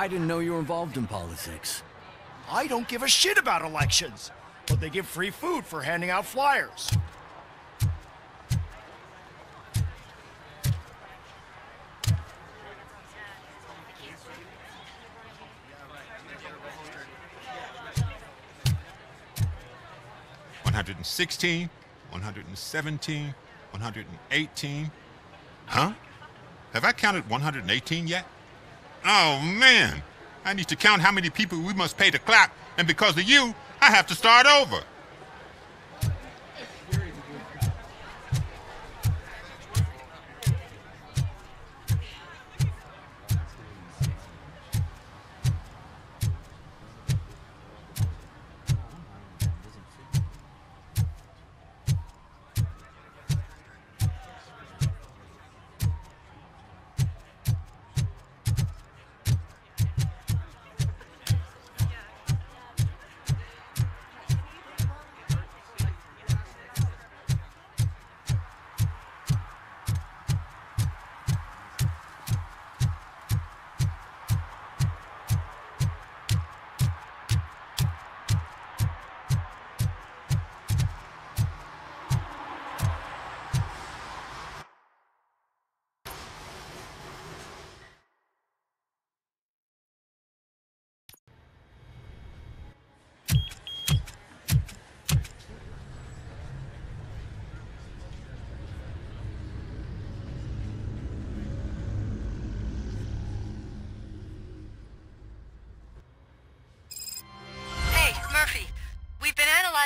I didn't know you were involved in politics. I don't give a shit about elections, but they give free food for handing out flyers. $116, $117, $118. Huh? Have I counted 118 yet? Oh, man! I need to count how many people we must pay to clap, and because of you, I have to start over.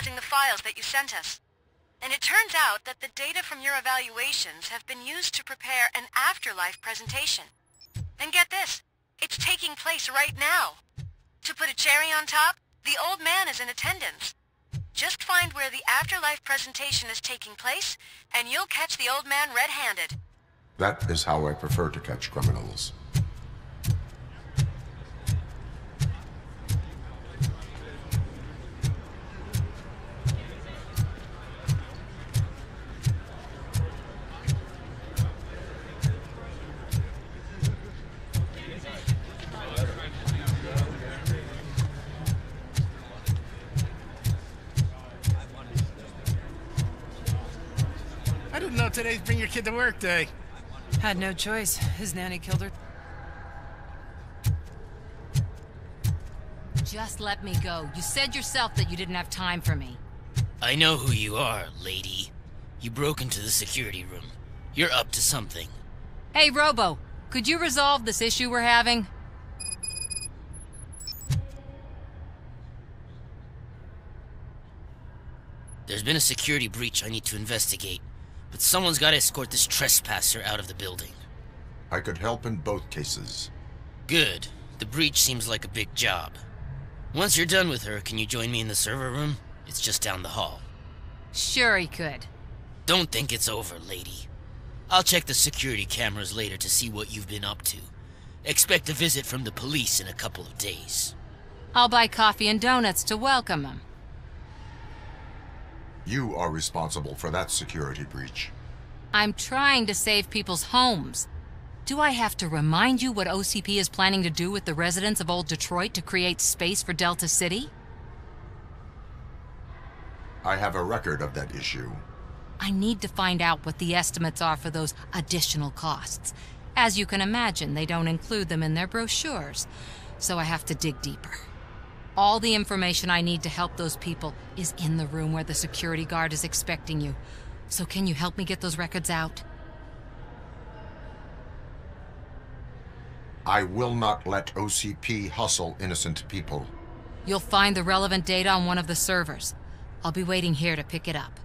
The files that you sent us. And it turns out that the data from your evaluations have been used to prepare an afterlife presentation. And get this, it's taking place right now. To put a cherry on top, the old man is in attendance. Just find where the afterlife presentation is taking place, and you'll catch the old man red-handed. That is how I prefer to catch criminals. I didn't know today's Bring Your Kid to Work Day. Had no choice. His nanny killed her. Just let me go. You said yourself that you didn't have time for me. I know who you are, lady. You broke into the security room. You're up to something. Hey, Robo, could you resolve this issue we're having? There's been a security breach I need to investigate, but someone's got to escort this trespasser out of the building. I could help in both cases. Good. The breach seems like a big job. Once you're done with her, can you join me in the server room? It's just down the hall. Sure he could. Don't think it's over, lady. I'll check the security cameras later to see what you've been up to. Expect a visit from the police in a couple of days. I'll buy coffee and donuts to welcome him. You are responsible for that security breach. I'm trying to save people's homes. Do I have to remind you what OCP is planning to do with the residents of Old Detroit to create space for Delta City? I have a record of that issue. I need to find out what the estimates are for those additional costs. As you can imagine, they don't include them in their brochures, so I have to dig deeper. All the information I need to help those people is in the room where the security guard is expecting you. So can you help me get those records out? I will not let OCP hustle innocent people. You'll find the relevant data on one of the servers. I'll be waiting here to pick it up.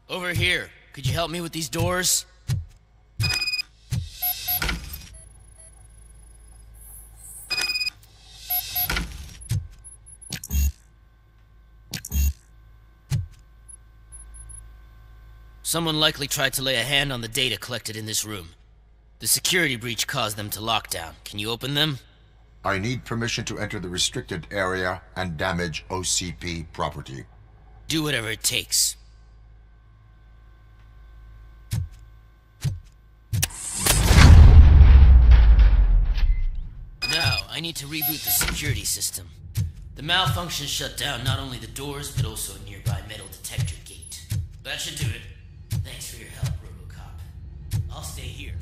Over here. Could you help me with these doors? Someone likely tried to lay a hand on the data collected in this room. The security breach caused them to lock down. Can you open them? I need permission to enter the restricted area and damage OCP property. Do whatever it takes. Now, I need to reboot the security system. The malfunction shut down not only the doors, but also a nearby metal detector gate. That should do it. Thanks for your help, RoboCop. I'll stay here.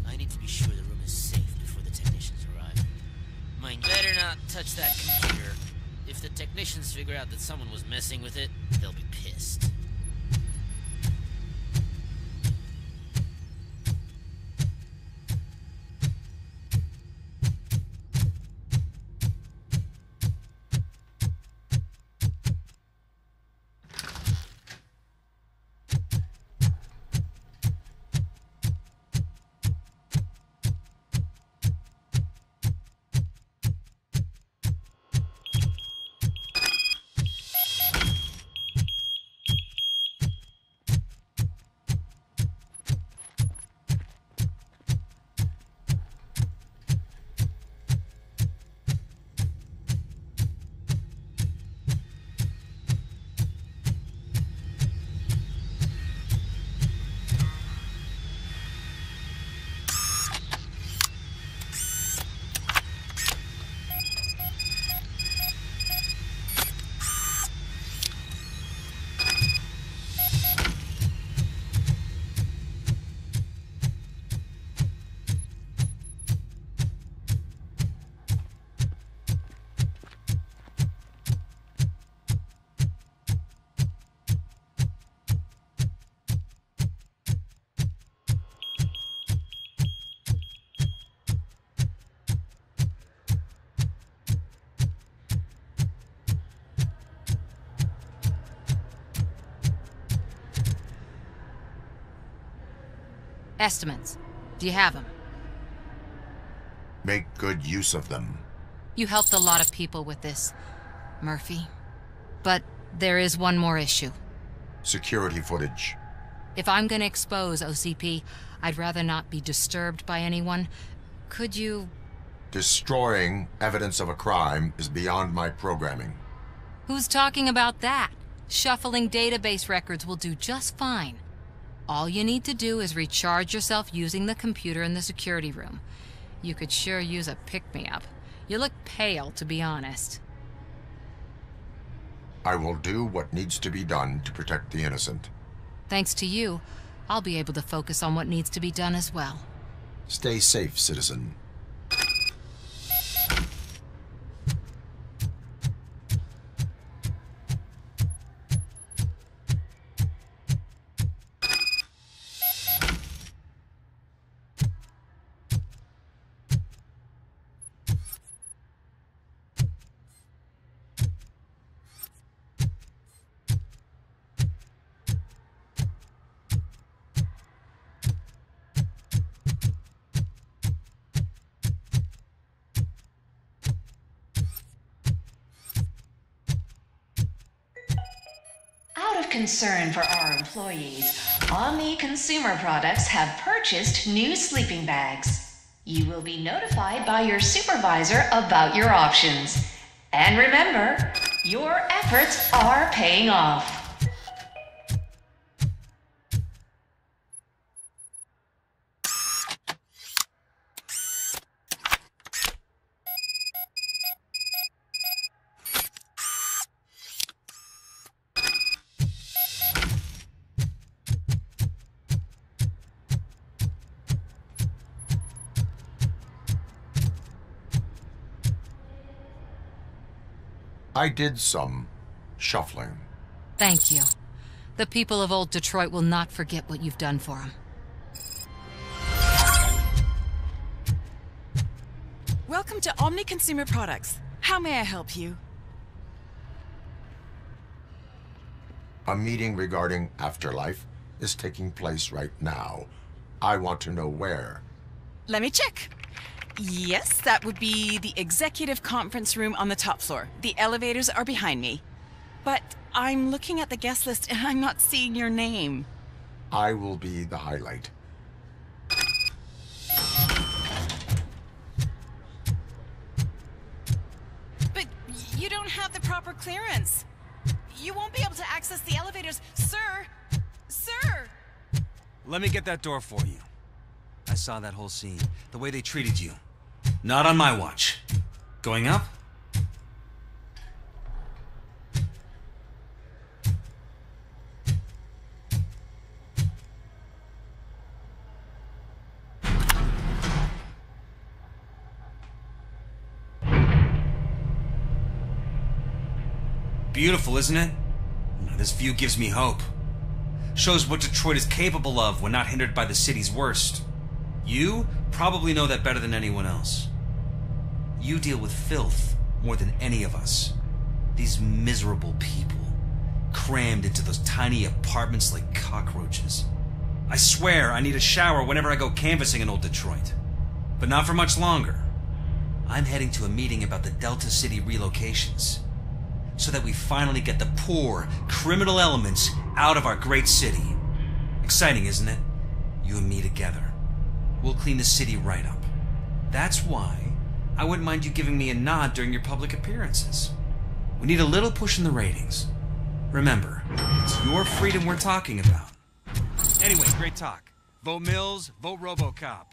I need to be sure the room is safe before the technicians arrive. Mind, better not touch that computer. If the technicians figure out that someone was messing with it, they'll be pissed. Estimates. Do you have them? Make good use of them. You helped a lot of people with this, Murphy. But there is one more issue. Security footage. If I'm gonna expose OCP, I'd rather not be disturbed by anyone. Could you... Destroying evidence of a crime is beyond my programming. Who's talking about that? Shuffling database records will do just fine. All you need to do is recharge yourself using the computer in the security room. You could sure use a pick-me-up. You look pale, to be honest. I will do what needs to be done to protect the innocent. Thanks to you, I'll be able to focus on what needs to be done as well. Stay safe, citizen. Out of concern for our employees, Omni Consumer Products have purchased new sleeping bags. You will be notified by your supervisor about your options. And remember, your efforts are paying off. I did some shuffling. Thank you. The people of old Detroit will not forget what you've done for them. Welcome to Omni Consumer Products. How may I help you? A meeting regarding afterlife is taking place right now. I want to know where. Let me check. Yes, that would be the executive conference room on the top floor. The elevators are behind me. But I'm looking at the guest list and I'm not seeing your name. I will be the highlight. But you don't have the proper clearance. You won't be able to access the elevators. Sir! Sir! Let me get that door for you. I saw that whole scene. The way they treated you. Not on my watch. Going up? Beautiful, isn't it? This view gives me hope. Shows what Detroit is capable of when not hindered by the city's worst. You probably know that better than anyone else. You deal with filth more than any of us. These miserable people, crammed into those tiny apartments like cockroaches. I swear I need a shower whenever I go canvassing in old Detroit. But not for much longer. I'm heading to a meeting about the Delta City relocations, so that we finally get the poor, criminal elements out of our great city. Exciting, isn't it? You and me together. We'll clean the city right up. That's why I wouldn't mind you giving me a nod during your public appearances. We need a little push in the ratings. Remember, it's your freedom we're talking about. Anyway, great talk. Vote Mills, vote RoboCop.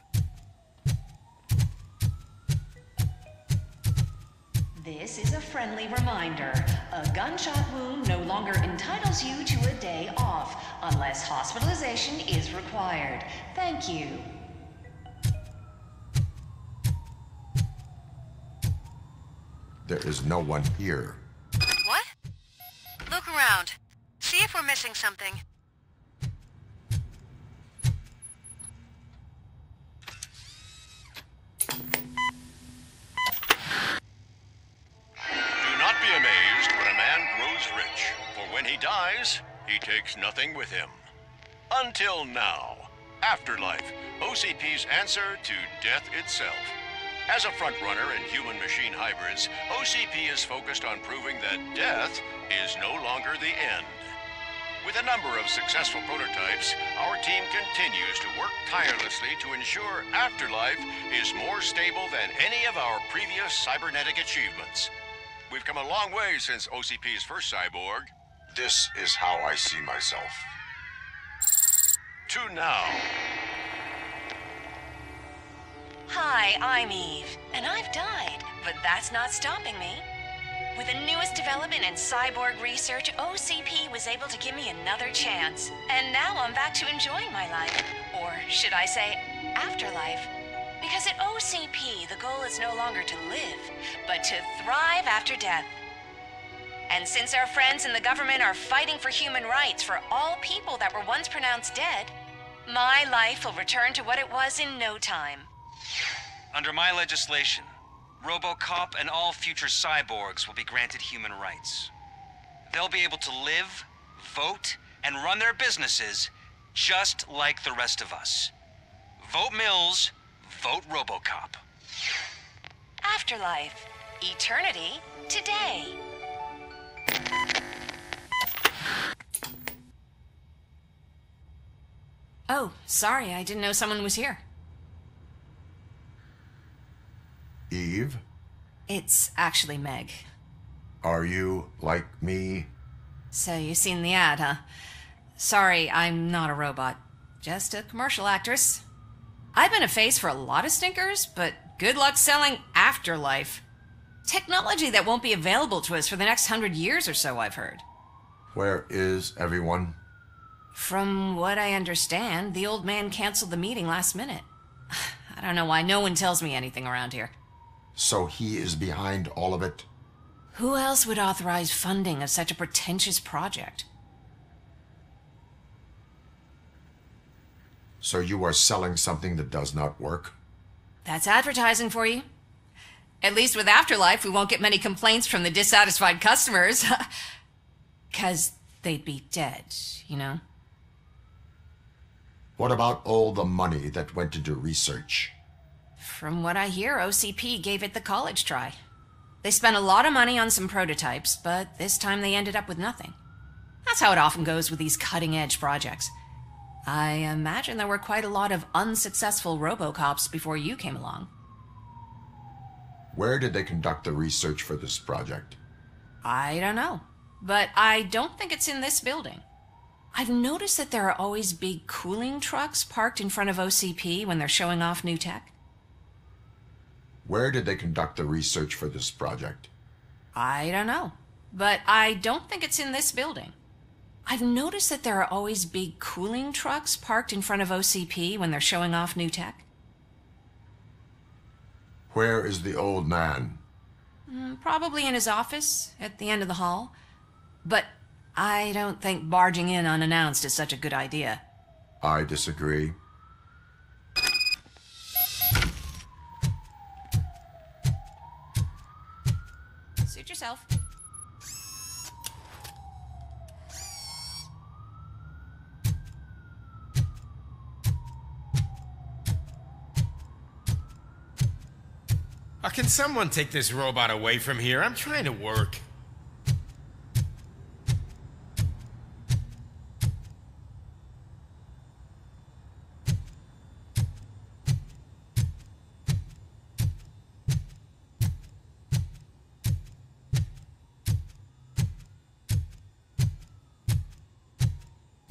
This is a friendly reminder. A gunshot wound no longer entitles you to a day off, unless hospitalization is required. Thank you. There is no one here. What? Look around. See if we're missing something. When he dies, he takes nothing with him. Until now. Afterlife, OCP's answer to death itself. As a frontrunner in human-machine hybrids, OCP is focused on proving that death is no longer the end. With a number of successful prototypes, our team continues to work tirelessly to ensure Afterlife is more stable than any of our previous cybernetic achievements. We've come a long way since OCP's first cyborg. This is how I see myself. To now. Hi, I'm Eve, and I've died, but that's not stopping me. With the newest development in cyborg research, OCP was able to give me another chance. And now I'm back to enjoying my life. Or should I say, afterlife. Because at OCP, the goal is no longer to live, but to thrive after death. And since our friends in the government are fighting for human rights for all people that were once pronounced dead, my life will return to what it was in no time. Under my legislation, RoboCop and all future cyborgs will be granted human rights. They'll be able to live, vote, and run their businesses just like the rest of us. Vote Mills, vote RoboCop. Afterlife. Eternity. Today. Oh, sorry, I didn't know someone was here. Eve? It's actually Meg. Are you like me? So you've seen the ad, huh? Sorry, I'm not a robot. Just a commercial actress. I've been a face for a lot of stinkers, but good luck selling Afterlife. Technology that won't be available to us for the next 100 years or so, I've heard. Where is everyone? From what I understand, the old man canceled the meeting last minute. I don't know why no one tells me anything around here. So he is behind all of it? Who else would authorize funding of such a pretentious project? So you are selling something that does not work? That's advertising for you. At least with Afterlife, we won't get many complaints from the dissatisfied customers. 'Cause they'd be dead, you know? What about all the money that went into research? From what I hear, OCP gave it the college try. They spent a lot of money on some prototypes, but this time they ended up with nothing. That's how it often goes with these cutting-edge projects. I imagine there were quite a lot of unsuccessful RoboCops before you came along. Where did they conduct the research for this project? I don't know, but I don't think it's in this building. I've noticed that there are always big cooling trucks parked in front of OCP when they're showing off new tech. Where did they conduct the research for this project? I don't know, but I don't think it's in this building. I've noticed that there are always big cooling trucks parked in front of OCP when they're showing off new tech. Where is the old man? Probably in his office, at the end of the hall. But I don't think barging in unannounced is such a good idea. I disagree. Suit yourself. Can someone take this robot away from here? I'm trying to work.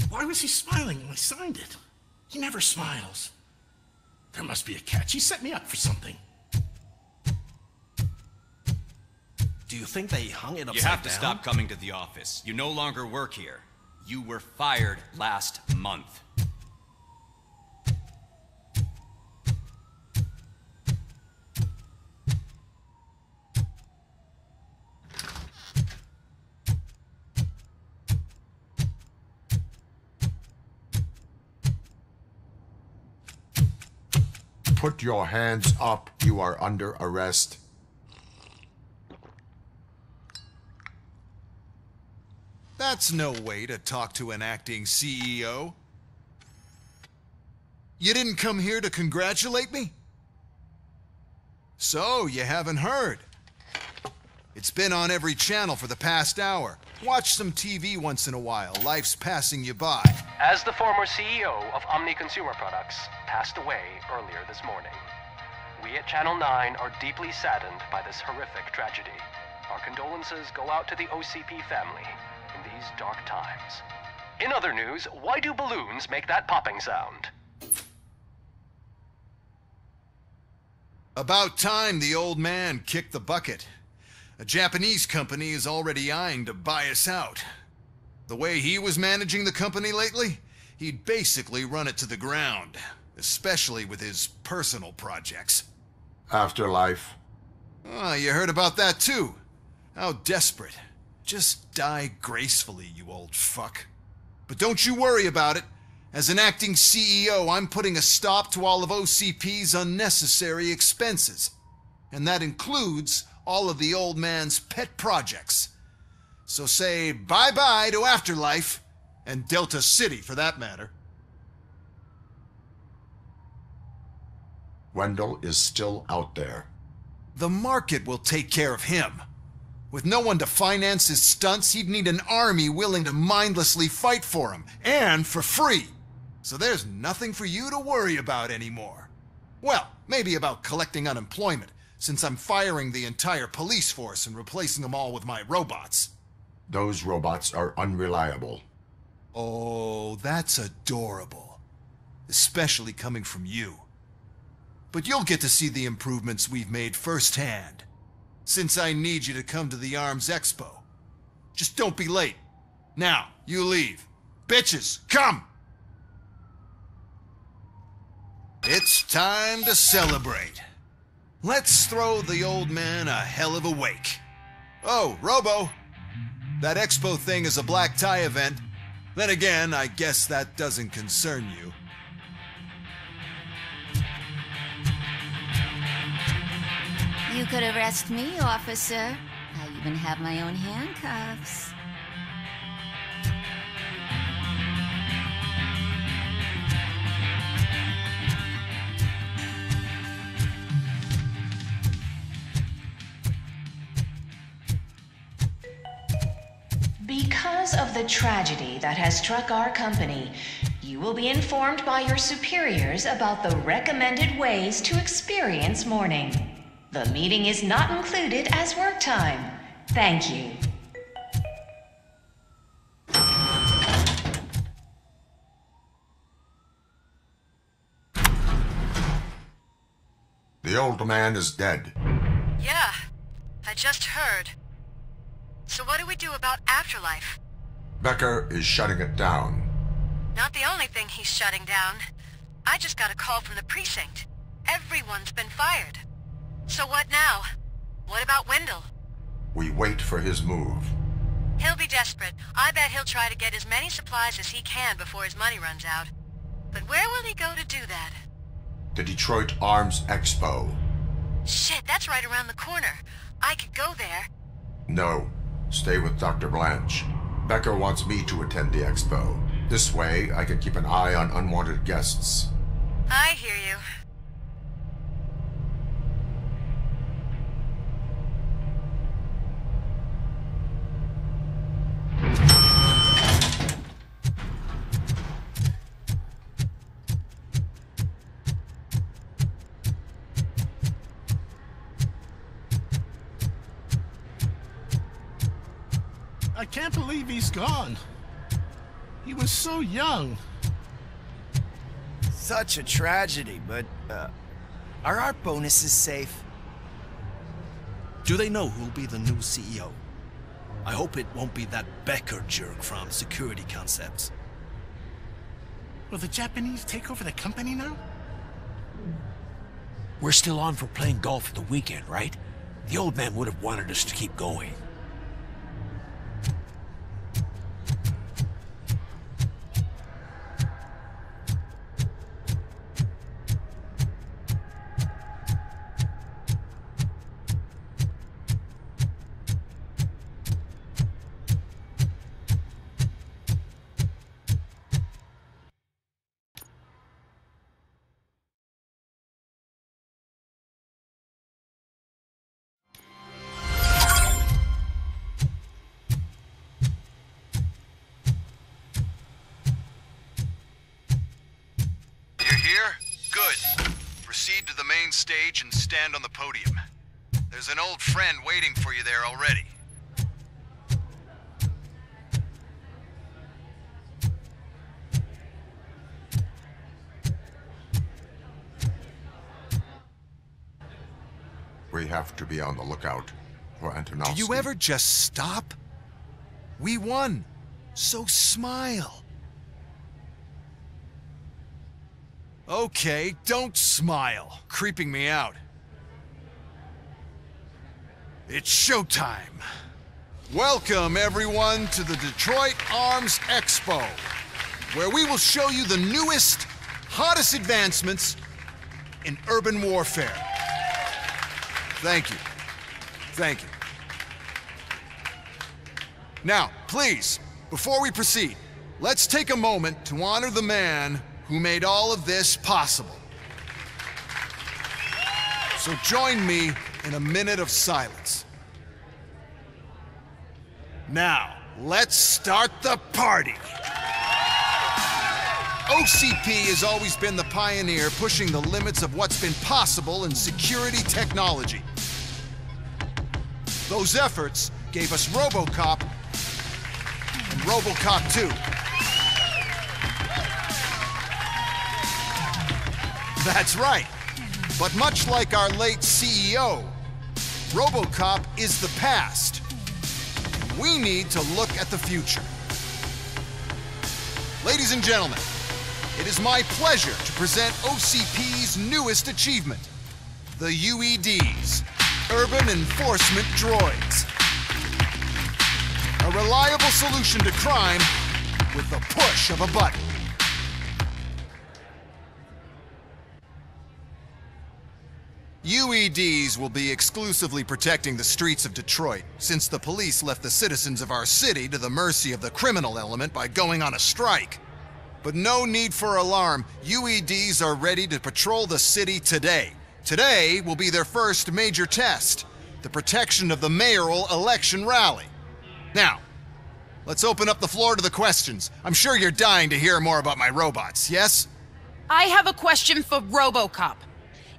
Why was he smiling when I signed it? He never smiles. There must be a catch. He set me up for something. Do you think they hung it upside down? You have to stop coming to the office. You no longer work here. You were fired last month. Put your hands up. You are under arrest. That's no way to talk to an acting CEO. You didn't come here to congratulate me? So, you haven't heard. It's been on every channel for the past hour. Watch some TV once in a while. Life's passing you by. As the former CEO of Omni Consumer Products passed away earlier this morning, we at Channel 9 are deeply saddened by this horrific tragedy. Our condolences go out to the OCP family in these dark times. In other news, why do balloons make that popping sound? About time the old man kicked the bucket. A Japanese company is already eyeing to buy us out. The way he was managing the company lately, he'd basically run it to the ground, especially with his personal projects. Afterlife. Oh, you heard about that too. How desperate. Just die gracefully, you old fuck. But don't you worry about it. As an acting CEO, I'm putting a stop to all of OCP's unnecessary expenses. And that includes all of the old man's pet projects. So say bye-bye to Afterlife, and Delta City for that matter. Wendell is still out there. The market will take care of him. With no one to finance his stunts, he'd need an army willing to mindlessly fight for him, and for free. So there's nothing for you to worry about anymore. Well, maybe about collecting unemployment, since I'm firing the entire police force and replacing them all with my robots. Those robots are unreliable. Oh, that's adorable. Especially coming from you. But you'll get to see the improvements we've made firsthand. Since I need you to come to the Arms Expo. Just don't be late. Now, you leave. Bitches, come! It's time to celebrate. Let's throw the old man a hell of a wake. Oh, Robo! That expo thing is a black tie event. Then again, I guess that doesn't concern you. You could arrest me, officer. I even have my own handcuffs. Because of the tragedy that has struck our company, you will be informed by your superiors about the recommended ways to experience mourning. The meeting is not included as work time. Thank you. The old man is dead. Yeah, I just heard. So what do we do about afterlife? Becker is shutting it down. Not the only thing he's shutting down. I just got a call from the precinct. Everyone's been fired. So what now? What about Wendell? We wait for his move. He'll be desperate. I bet he'll try to get as many supplies as he can before his money runs out. But where will he go to do that? The Detroit Arms Expo. Shit, that's right around the corner. I could go there. No. Stay with Dr. Blanche. Becker wants me to attend the expo. This way, I can keep an eye on unwanted guests. I hear you. I can't believe he's gone. He was so young. Such a tragedy, but, are our bonuses safe? Do they know who'll be the new CEO? I hope it won't be that Becker jerk from Security Concepts. Will the Japanese take over the company now? We're still on for playing golf at the weekend, right? The old man would have wanted us to keep going. Proceed to the main stage and stand on the podium. There's an old friend waiting for you there already. We have to be on the lookout for Antonovsky. Do you ever just stop? We won, so smile. Okay, don't smile. Creeping me out. It's showtime. Welcome, everyone, to the Detroit Arms Expo, where we will show you the newest, hottest advancements in urban warfare. Thank you. Thank you. Now, please, before we proceed, let's take a moment to honor the man who made all of this possible. So join me in a minute of silence. Now, let's start the party. OCP has always been the pioneer pushing the limits of what's been possible in security technology. Those efforts gave us RoboCop and RoboCop 2. That's right. But much like our late CEO, RoboCop is the past. We need to look at the future. Ladies and gentlemen, it is my pleasure to present OCP's newest achievement, the UEDs, Urban Enforcement Droids. A reliable solution to crime with the push of a button. UEDs will be exclusively protecting the streets of Detroit, since the police left the citizens of our city to the mercy of the criminal element by going on a strike. But no need for alarm. UEDs are ready to patrol the city today. Today will be their first major test, the protection of the mayoral election rally. Now, Let's open up the floor to the questions. I'm sure you're dying to hear more about my robots, yes? I have a question for RoboCop.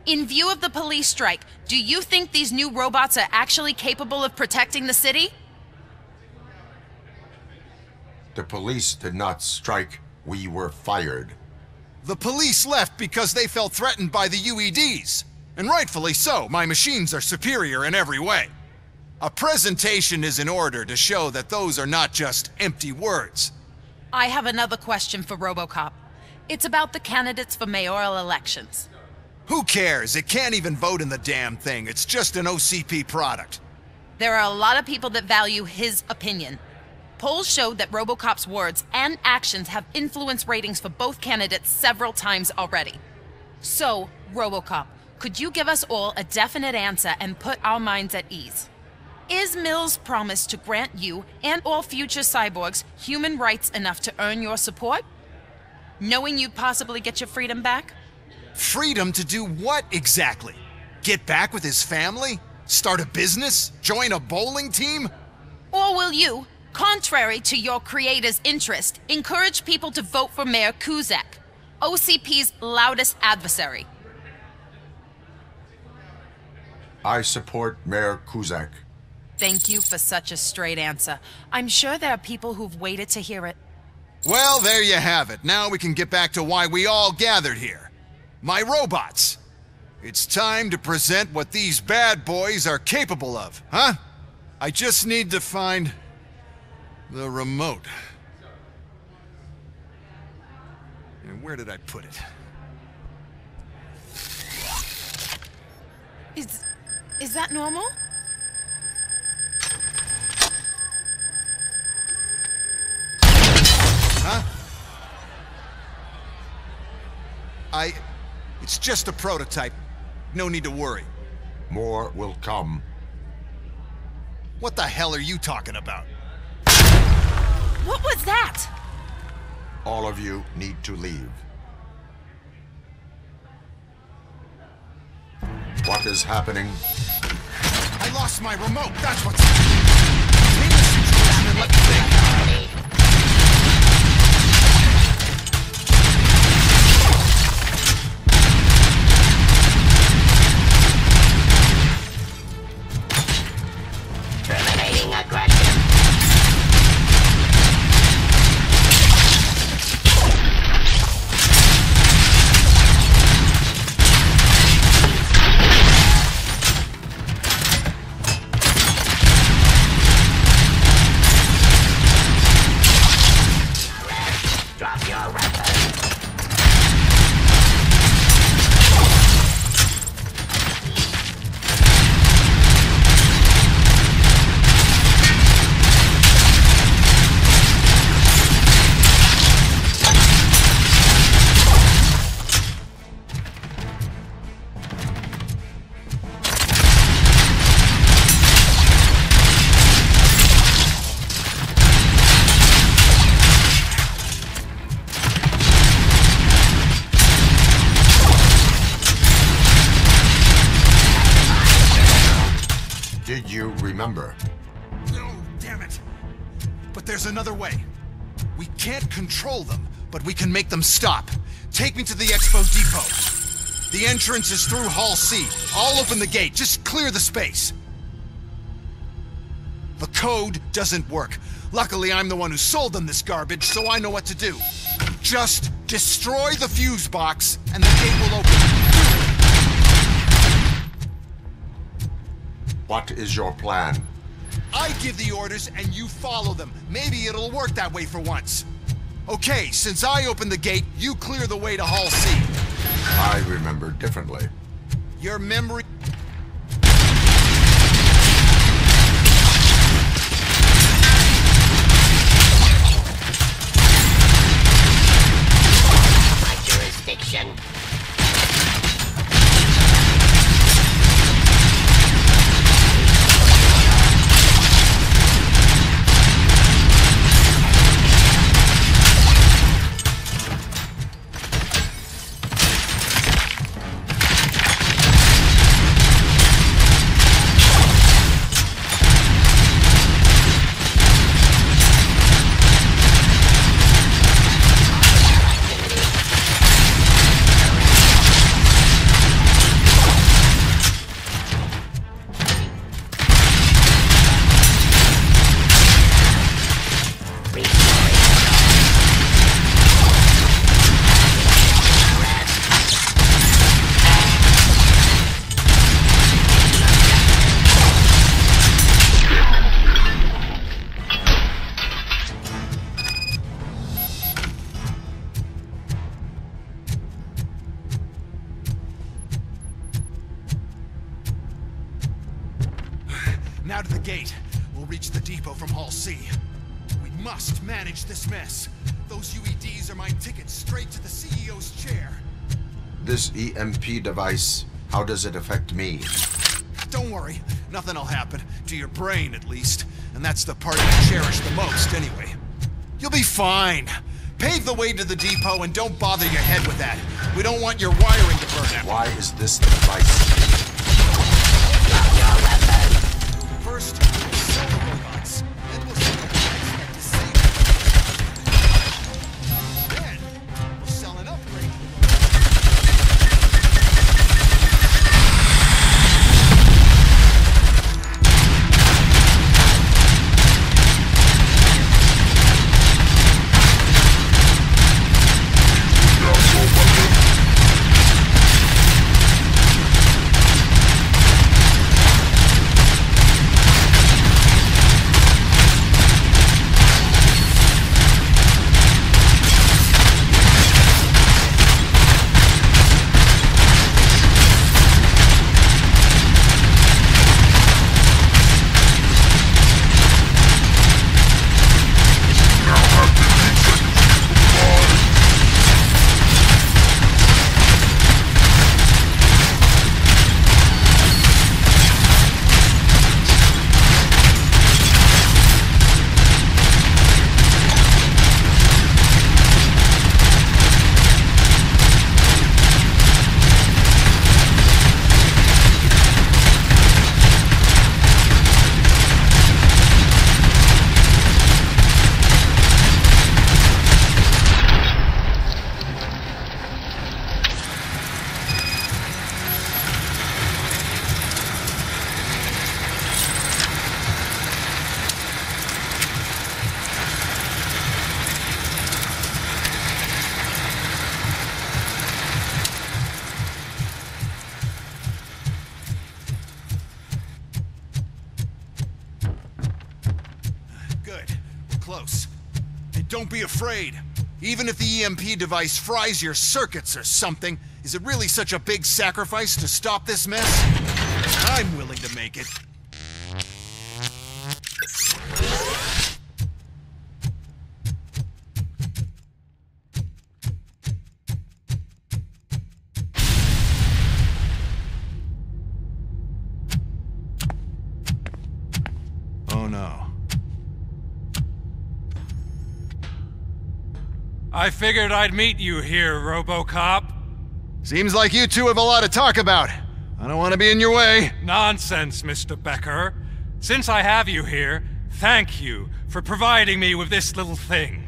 In view of the police strike, do you think these new robots are actually capable of protecting the city? The police did not strike. We were fired. The police left because they felt threatened by the UEDs. And rightfully so. My machines are superior in every way. A presentation is in order to show that those are not just empty words. I have another question for RoboCop. It's about the candidates for mayoral elections. Who cares? It can't even vote in the damn thing. It's just an OCP product. There are a lot of people that value his opinion. Polls showed that RoboCop's words and actions have influenced ratings for both candidates several times already. So, RoboCop, could you give us all a definite answer and put our minds at ease? Is Mills' promise to grant you and all future cyborgs human rights enough to earn your support? Knowing you'd possibly get your freedom back? Freedom to do what exactly? Get back with his family? Start a business? Join a bowling team? Or will you, contrary to your creator's interest, encourage people to vote for Mayor Kuzak, OCP's loudest adversary? I support Mayor Kuzak. Thank you for such a straight answer. I'm sure there are people who've waited to hear it. Well, there you have it. Now we can get back to why we all gathered here. My robots. It's time to present what these bad boys are capable of, huh? I just need to find the remote. And where did I put it? Is that normal? Huh? It's just a prototype. No need to worry. More will come. What the hell are you talking about? What was that? All of you need to leave. What is happening? I lost my remote. That's what's happening. Take the situation and let me think. Terminating aggression. Drop your weapon. Did you remember? No, damn it. But there's another way. We can't control them, but we can make them stop. Take me to the Expo Depot. The entrance is through Hall C. I'll open the gate. Just clear the space. The code doesn't work. Luckily, I'm the one who sold them this garbage, so I know what to do. Just destroy the fuse box, and the gate will open. What is your plan? I give the orders and you follow them. Maybe it'll work that way for once. Okay, since I opened the gate, you clear the way to Hall C. I remember differently. Your memory... My jurisdiction. the depot from Hall C. We must manage this mess. Those UEDs are my ticket straight to the CEO's chair. This EMP device, how does it affect me? Don't worry, nothing'll happen. To your brain, at least. And that's the part you cherish the most, anyway. You'll be fine. Pave the way to the depot and don't bother your head with that. We don't want your wiring to burn out. Why is this the device? Drop your weapon. First, we'll sell the robots. Then we'll sell the device that disables. Then, we'll sell an upgrade. Close. And don't be afraid. Even if the EMP device fries your circuits or something, is it really such a big sacrifice to stop this mess? I'm willing to make it. Oh no. I figured I'd meet you here, RoboCop. Seems like you two have a lot to talk about. I don't want to be in your way. Nonsense, Mr. Becker. Since I have you here, thank you for providing me with this little thing.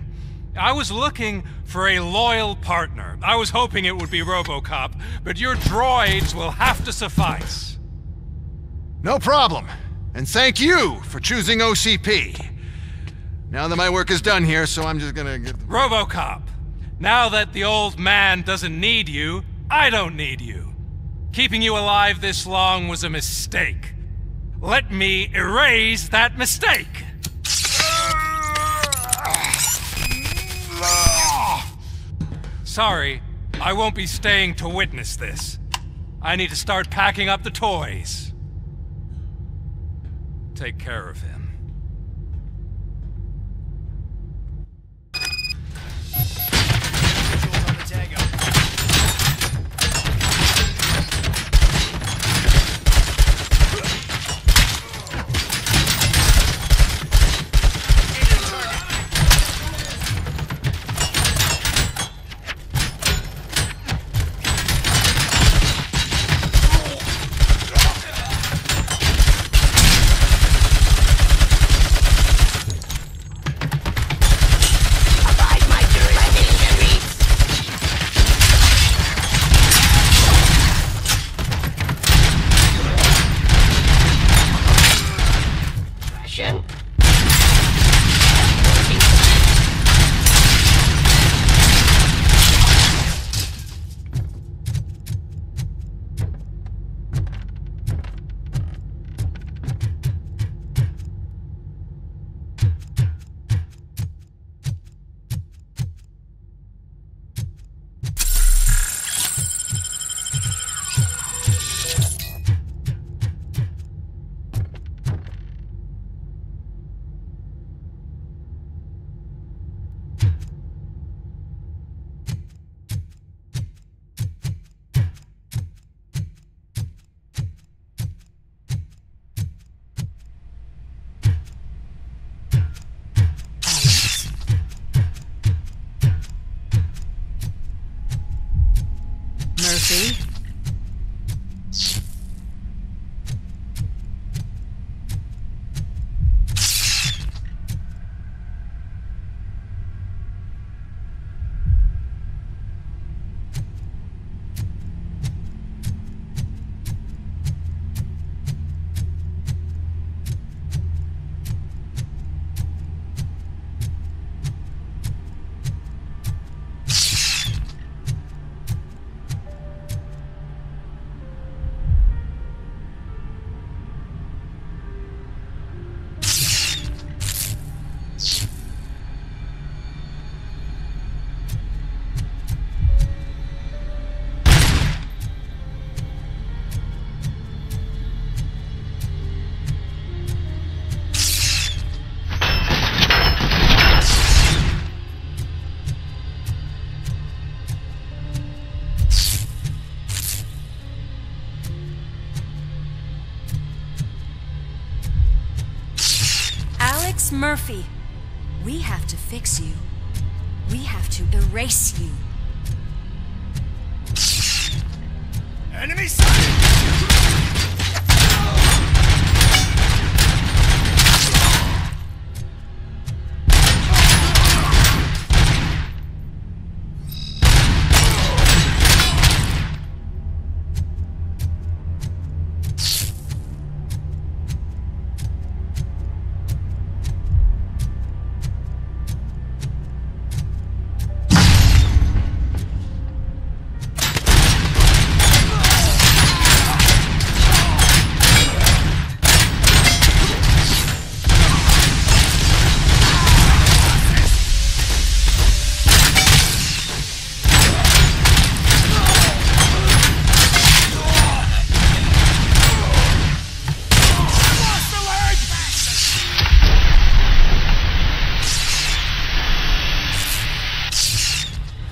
I was looking for a loyal partner. I was hoping it would be RoboCop, but your droids will have to suffice. No problem. And thank you for choosing OCP. Now that my work is done here, so I'm just gonna get... RoboCop, now that the old man doesn't need you, I don't need you. Keeping you alive this long was a mistake. Let me erase that mistake! Sorry, I won't be staying to witness this. I need to start packing up the toys. Take care of him. Murphy. Murphy, we have to fix you. We have to erase you. Enemy sighted!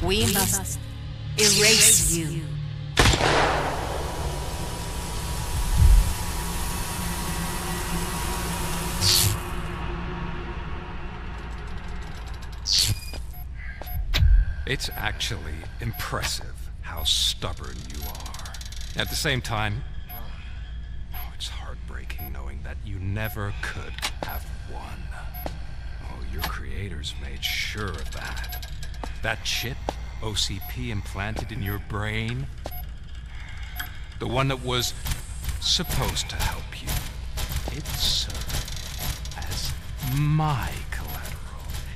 We must erase you. It's actually impressive how stubborn you are. At the same time, it's heartbreaking knowing that you never could have won. Oh, your creators made sure of that. That chip OCP implanted in your brain, the one that was supposed to help you, it served as my collateral.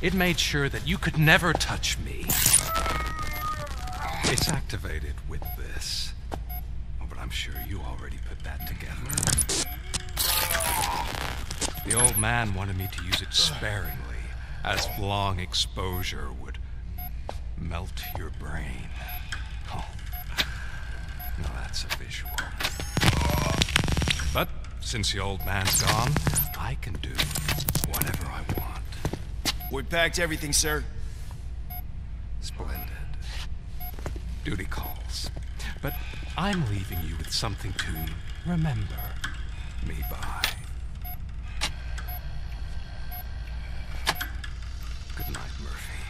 It made sure that you could never touch me. It's activated with this. Oh, but I'm sure you already put that together. The old man wanted me to use it sparingly, as long exposure would melt your brain. Oh, now that's a visual. But since the old man's gone, I can do whatever I want. We packed everything, sir. Splendid. Duty calls. But I'm leaving you with something to remember me by. Good night, Murphy.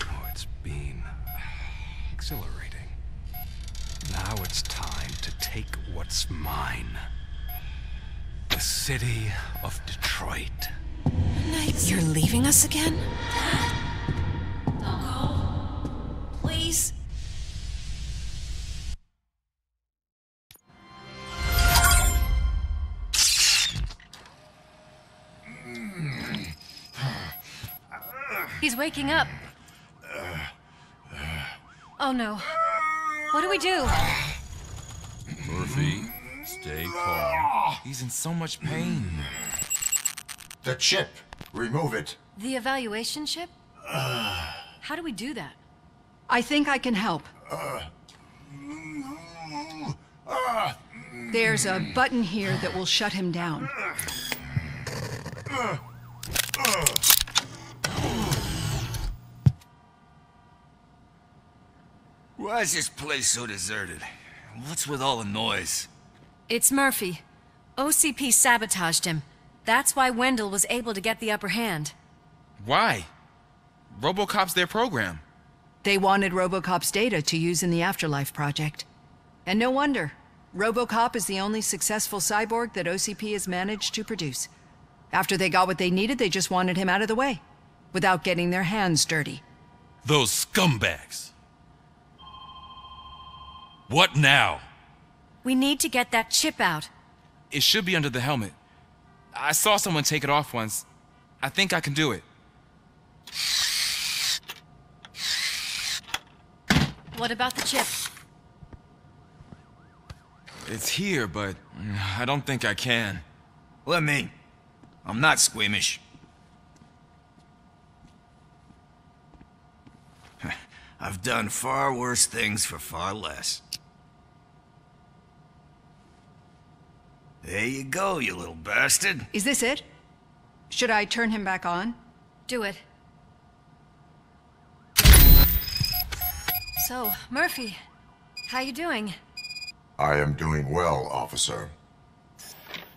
Oh, it's been exhilarating. Now it's time to take what's mine. The city of Detroit. You're leaving us again? Don't go. Please. He's waking up. Oh no. What do we do? Murphy, stay calm. He's in so much pain. The chip. Remove it. The evaluation chip? How do we do that? I think I can help. There's a button here that will shut him down. Why is this place so deserted? What's with all the noise? It's Murphy. OCP sabotaged him. That's why Wendell was able to get the upper hand. Why? RoboCop's their program. They wanted RoboCop's data to use in the Afterlife project. And no wonder. RoboCop is the only successful cyborg that OCP has managed to produce. After they got what they needed, they just wanted him out of the way, without getting their hands dirty. Those scumbags. What now? We need to get that chip out. It should be under the helmet. I saw someone take it off once. I think I can do it. What about the chip? It's here, but I don't think I can. Let me. I'm not squeamish. I've done far worse things for far less. There you go, you little bastard. Is this it? Should I turn him back on? Do it. So, Murphy, how you doing? I am doing well, officer.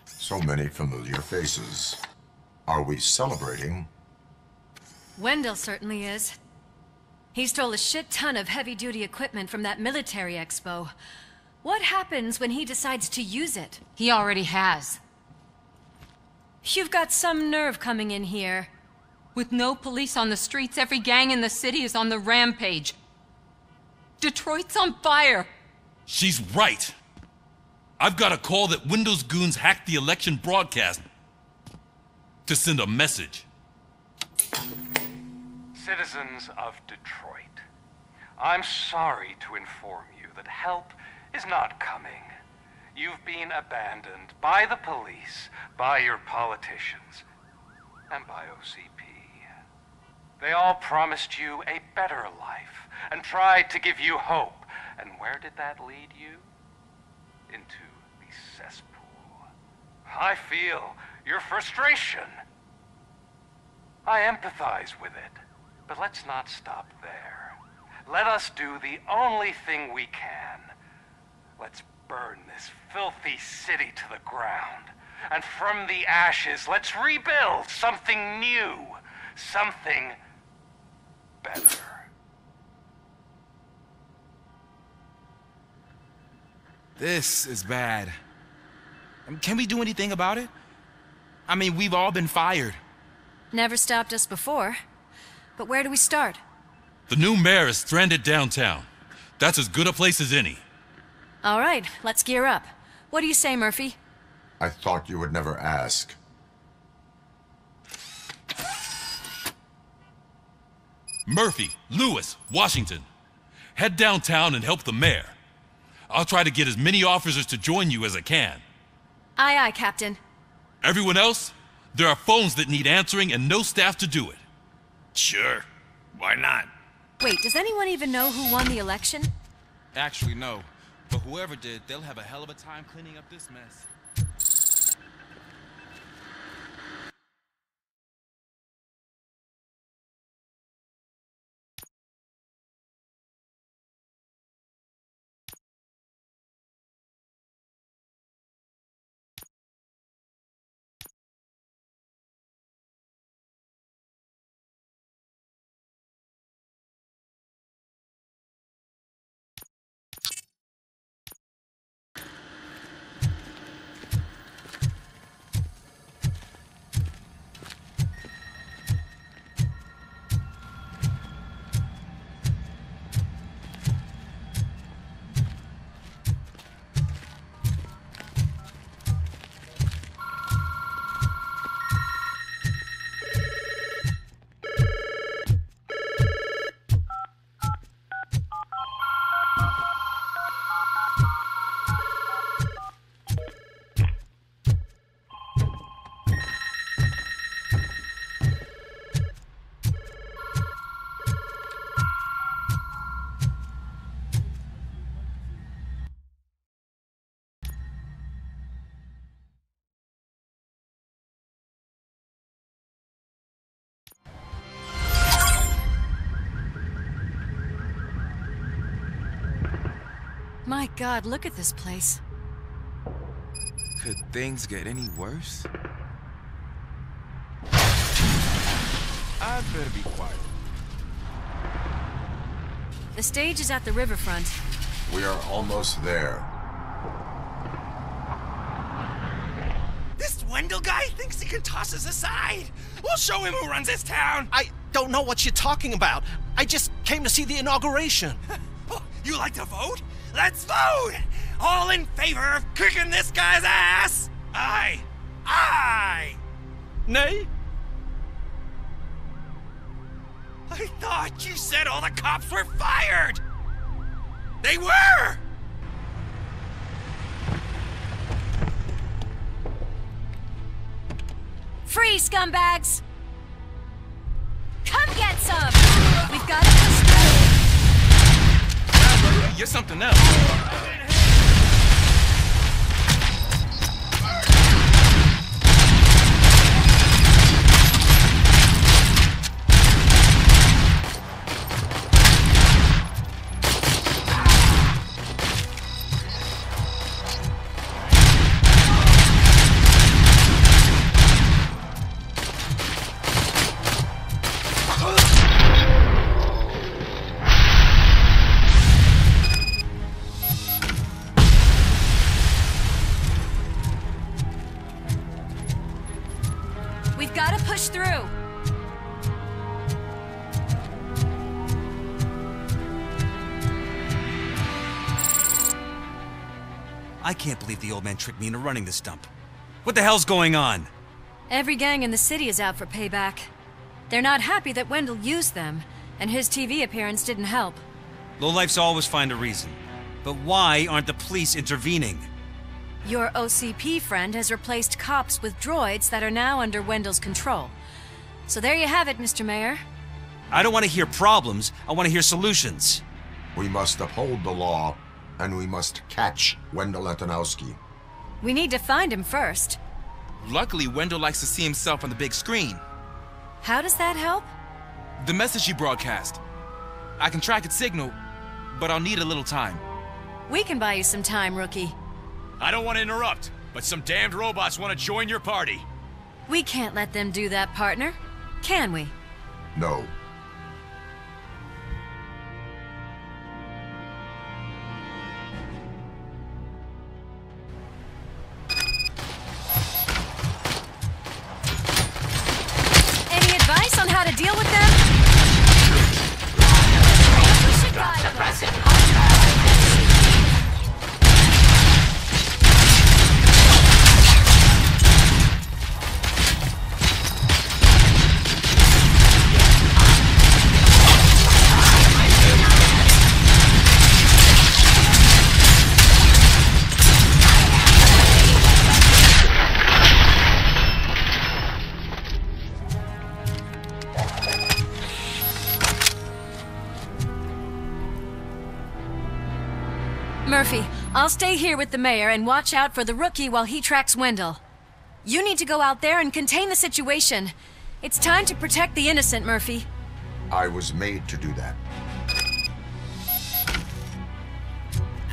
So many familiar faces. Are we celebrating? Wendell certainly is. He stole a shit ton of heavy-duty equipment from that military expo. What happens when he decides to use it? He already has. You've got some nerve coming in here. With no police on the streets, every gang in the city is on the rampage. Detroit's on fire. She's right. I've got a call that Windows goons hacked the election broadcast to send a message. Citizens of Detroit, I'm sorry to inform you that help is not coming. You've been abandoned by the police, by your politicians, and by OCP. They all promised you a better life and tried to give you hope. And where did that lead you? Into the cesspool. I feel your frustration. I empathize with it, but let's not stop there. Let us do the only thing we can. Let's burn this filthy city to the ground. And from the ashes, let's rebuild something new. Something better. This is bad. Can we do anything about it? I mean, we've all been fired. Never stopped us before. But where do we start? The new mayor is stranded downtown. That's as good a place as any. All right, let's gear up. What do you say, Murphy? I thought you would never ask. Murphy, Lewis, Washington. Head downtown and help the mayor. I'll try to get as many officers to join you as I can. Aye, aye, Captain. Everyone else? There are phones that need answering and no staff to do it. Sure. Why not? Wait, does anyone even know who won the election? Actually, no. But whoever did, they'll have a hell of a time cleaning up this mess. My God, look at this place. Could things get any worse? I'd better be quiet. The stage is at the riverfront. We are almost there. This Wendell guy thinks he can toss us aside. We'll show him who runs this town. I don't know what you're talking about. I just came to see the inauguration. You like to vote? Let's vote! All in favor of kicking this guy's ass? Aye. Aye! Nay? I thought you said all the cops were fired! They were! Free, scumbags! Come get some! We've got to push through! You're something else. We've got to push through! I can't believe the old man tricked me into running this dump. What the hell's going on? Every gang in the city is out for payback. They're not happy that Wendell used them, and his TV appearance didn't help. Lowlifes always find a reason. But why aren't the police intervening? Your OCP friend has replaced cops with droids that are now under Wendell's control. So there you have it, Mr. Mayor. I don't want to hear problems, I want to hear solutions. We must uphold the law, and we must catch Wendell Antonowski. We need to find him first. Luckily, Wendell likes to see himself on the big screen. How does that help? The message he broadcast. I can track its signal, but I'll need a little time. We can buy you some time, rookie. I don't want to interrupt, but some damned robots want to join your party. We can't let them do that, partner. Can we? No. Any advice on how to deal with them? Murphy, I'll stay here with the mayor and watch out for the rookie while he tracks Wendell. You need to go out there and contain the situation. It's time to protect the innocent, Murphy. I was made to do that.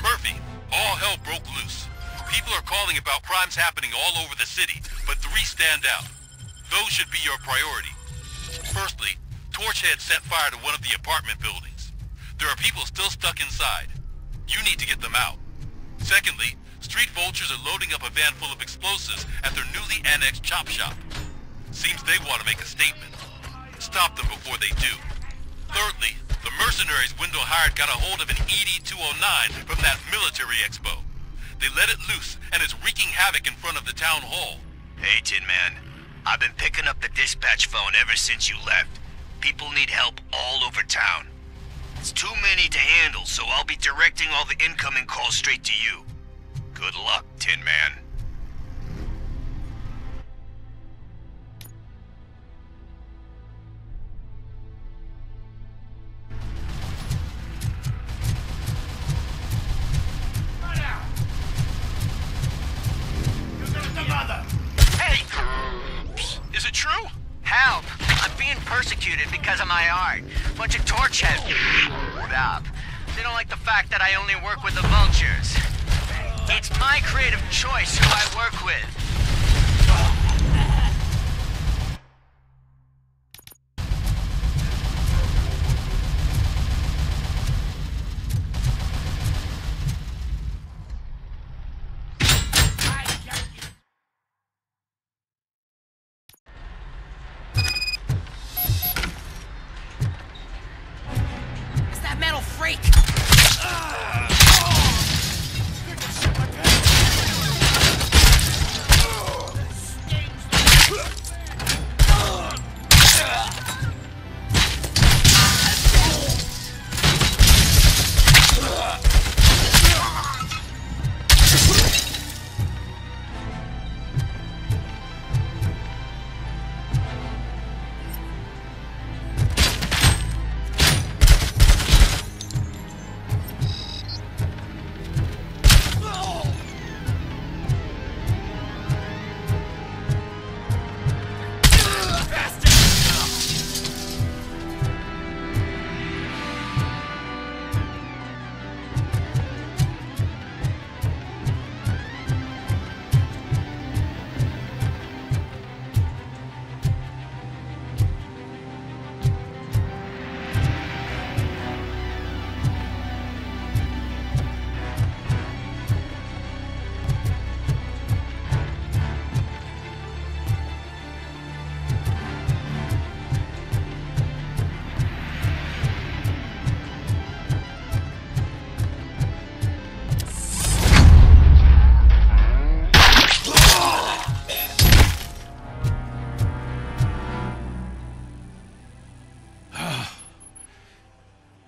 Murphy, all hell broke loose. People are calling about crimes happening all over the city, but 3 stand out. Those should be your priority. Firstly, Torchhead set fire to one of the apartment buildings. There are people still stuck inside. You need to get them out. Secondly, street vultures are loading up a van full of explosives at their newly annexed chop shop. Seems they want to make a statement. Stop them before they do. Thirdly, the mercenaries Wendell hired got a hold of an ED-209 from that military expo. They let it loose and is wreaking havoc in front of the town hall. Hey, Tin Man. I've been picking up the dispatch phone ever since you left. People need help all over town. It's too many to handle, so I'll be directing all the incoming calls straight to you. Good luck, Tin Man. Hey! Is it true? Help! I'm being persecuted because of my art. Bunch of torchheads up. They don't like the fact that I only work with the vultures. It's my creative choice who I work with.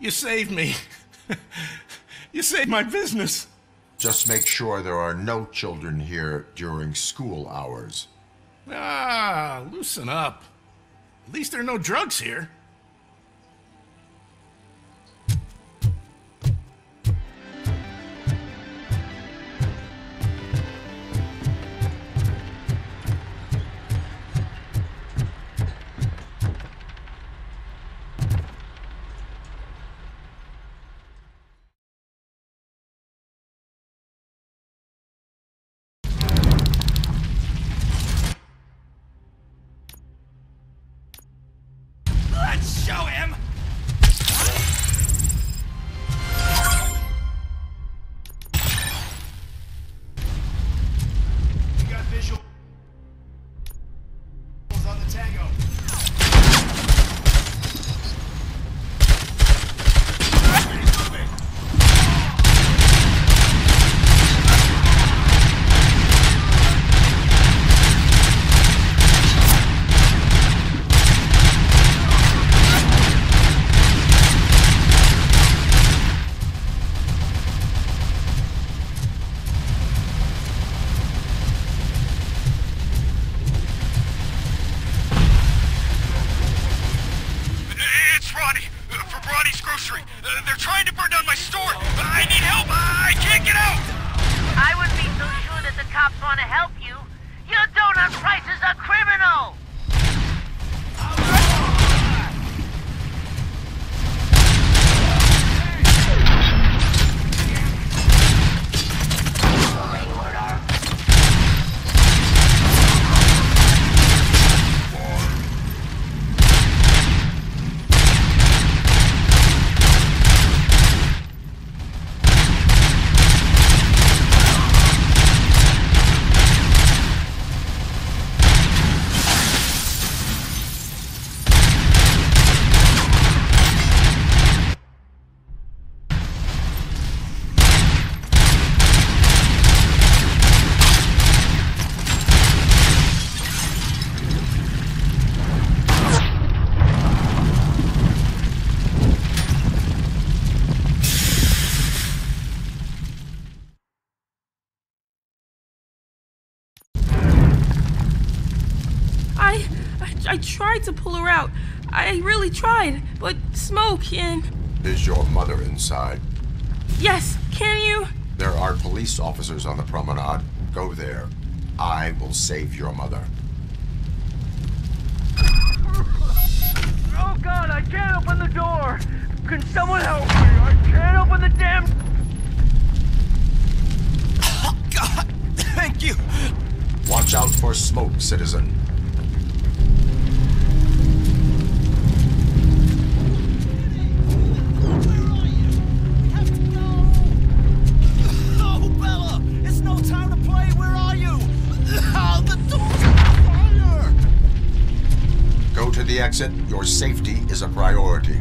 You saved me. You saved my business. Just make sure there are no children here during school hours. Ah, loosen up. At least there are no drugs here. Let's show him! We got visuals on the tango. They're trying to burn down my store! I need help! I can't get out! I wouldn't be so sure that the cops want to help you. Your donut price is a criminal! I tried to pull her out. I really tried, but smoke and... Is your mother inside? Yes, can you? There are police officers on the promenade. Go there. I will save your mother. Oh God, I can't open the door! Can someone help me? I can't open the damn... Oh God, thank you! Watch out for smoke, citizen. Go to the exit. Your safety is a priority.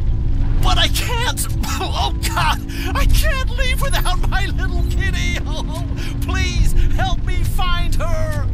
But I can't! Oh, God! I can't leave without my little kitty! Oh, please, help me find her!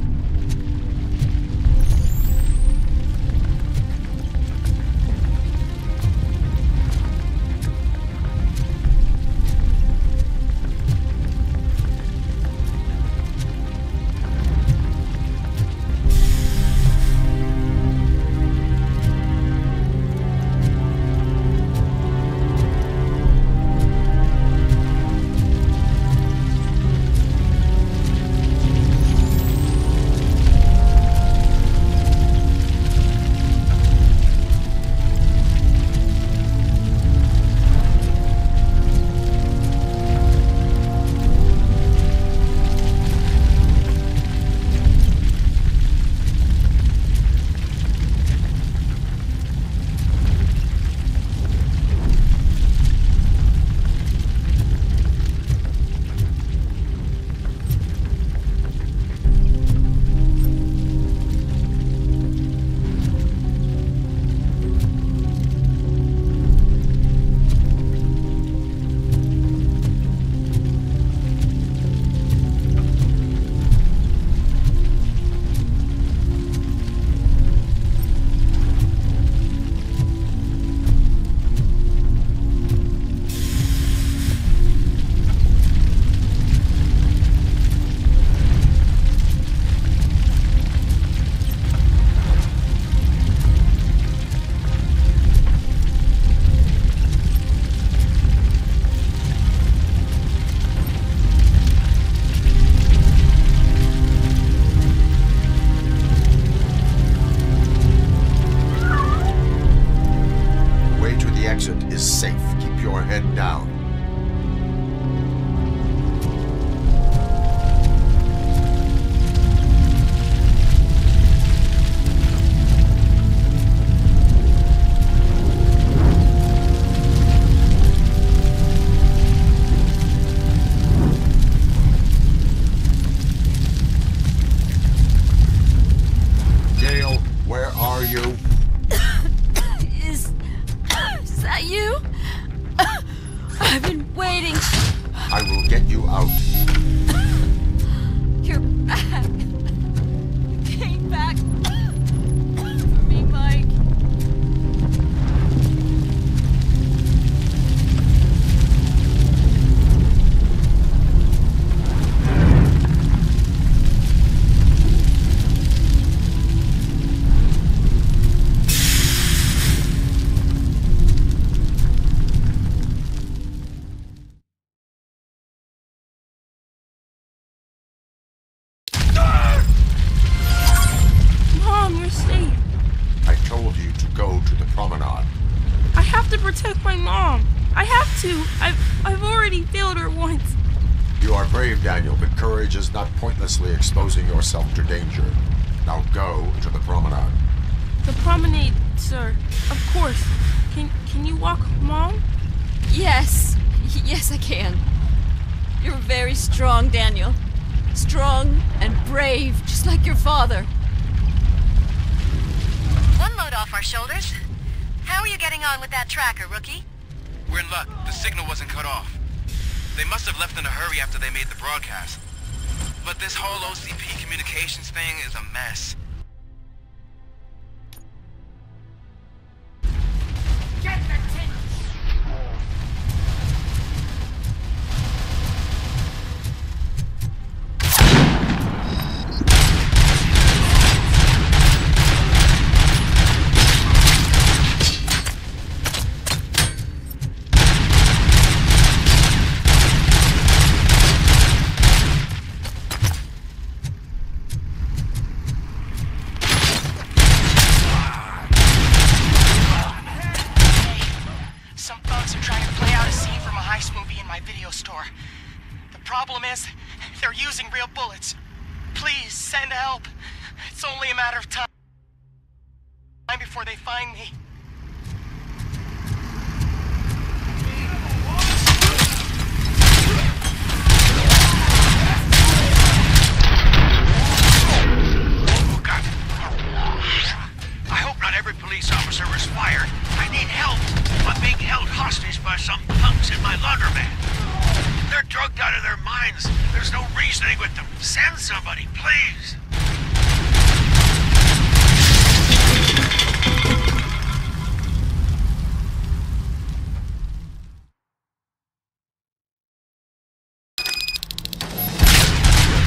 is safe. Keep your head down. Is that you? I've been waiting. I will get you out. You're back. You came back for me, Mike. Protect my mom. I have to. I've already failed her once. You are brave, Daniel, but courage is not pointlessly exposing yourself to danger. Now go to the promenade. The promenade, sir. Of course. Can you walk, Mom? Yes. Yes, I can. You're very strong, Daniel. Strong and brave, just like your father. One load off our shoulders. How are you getting on with that tracker, Rookie? We're in luck. The signal wasn't cut off. They must have left in a hurry after they made the broadcast. But this whole OCP communications thing is a mess. Get the tin! They're using real bullets. Please, send help. It's only a matter of time before they find me. Oh, God. I hope not every police officer was fired. I need help. I'm being held hostage by some punks in my laundromat. They're drugged out of their minds. There's no reasoning with them. Send somebody, please.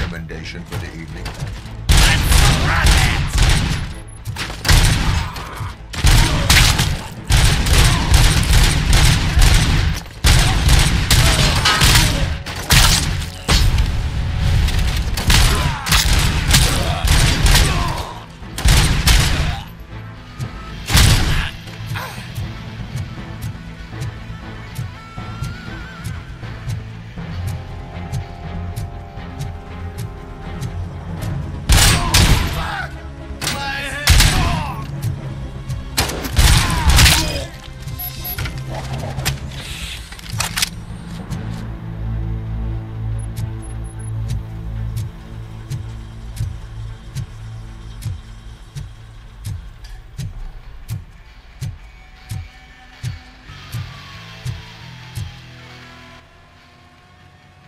Recommendation for the evening. Let's run it!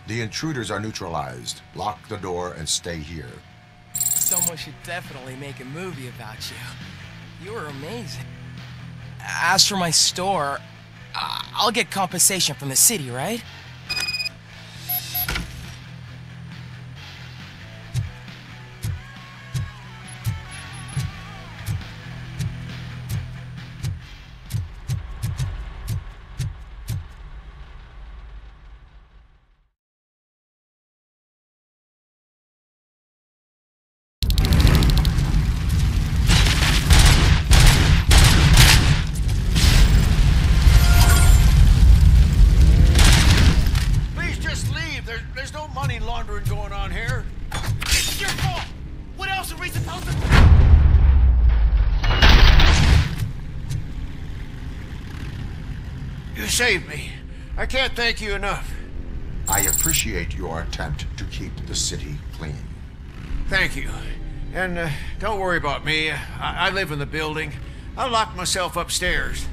The intruders are neutralized. Lock the door and stay here. Someone should definitely make a movie about you. You were amazing. As for my store, I'll get compensation from the city, right? You saved me. I can't thank you enough. I appreciate your attempt to keep the city clean. Thank you. And don't worry about me. I live in the building. I'll lock myself upstairs.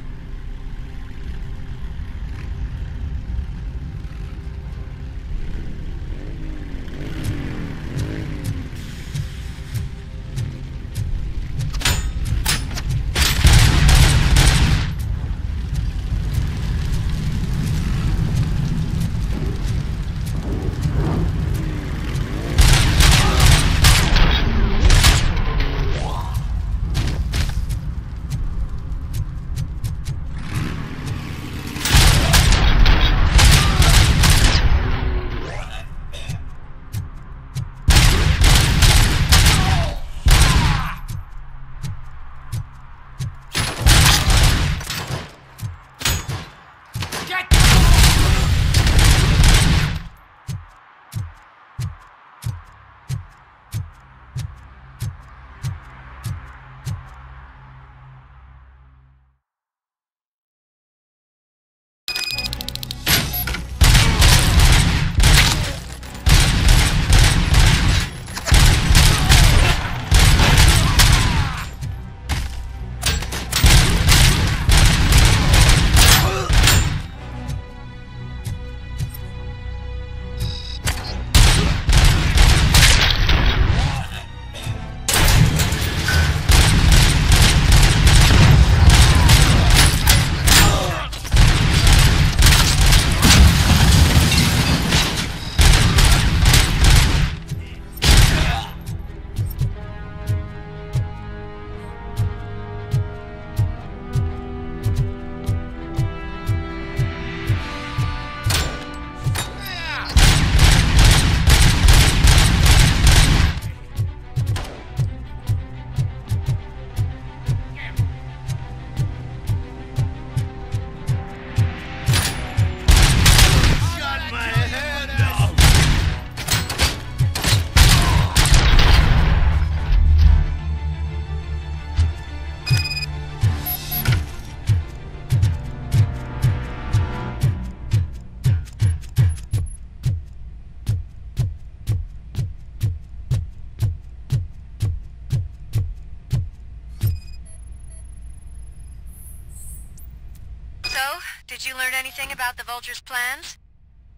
Did you learn anything about the Vulture's plans?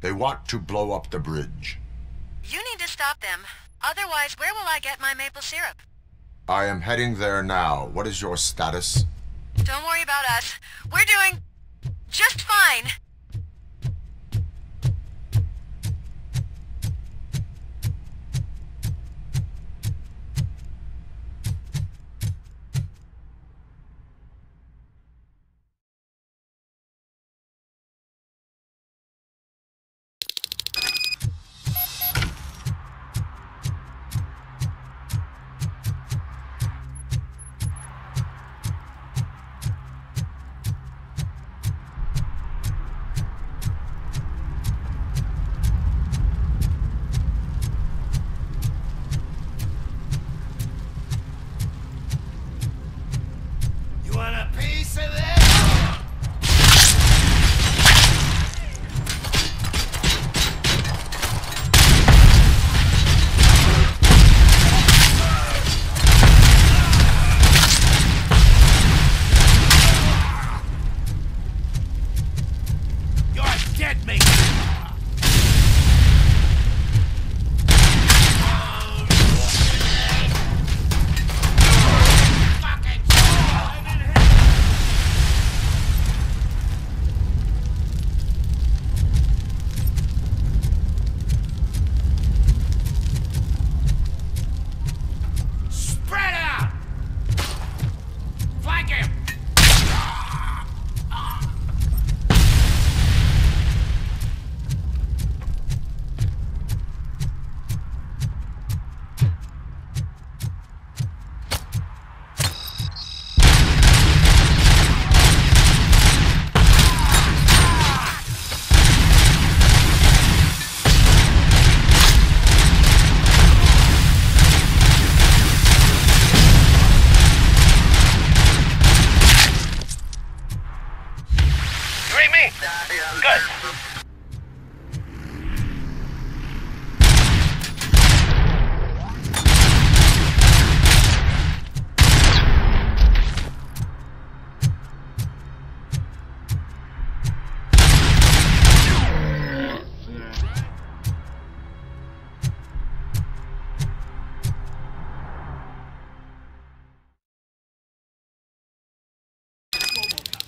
They want to blow up the bridge. You need to stop them. Otherwise, where will I get my maple syrup? I am heading there now. What is your status? Don't worry about us. We're doing just fine. see me? Good.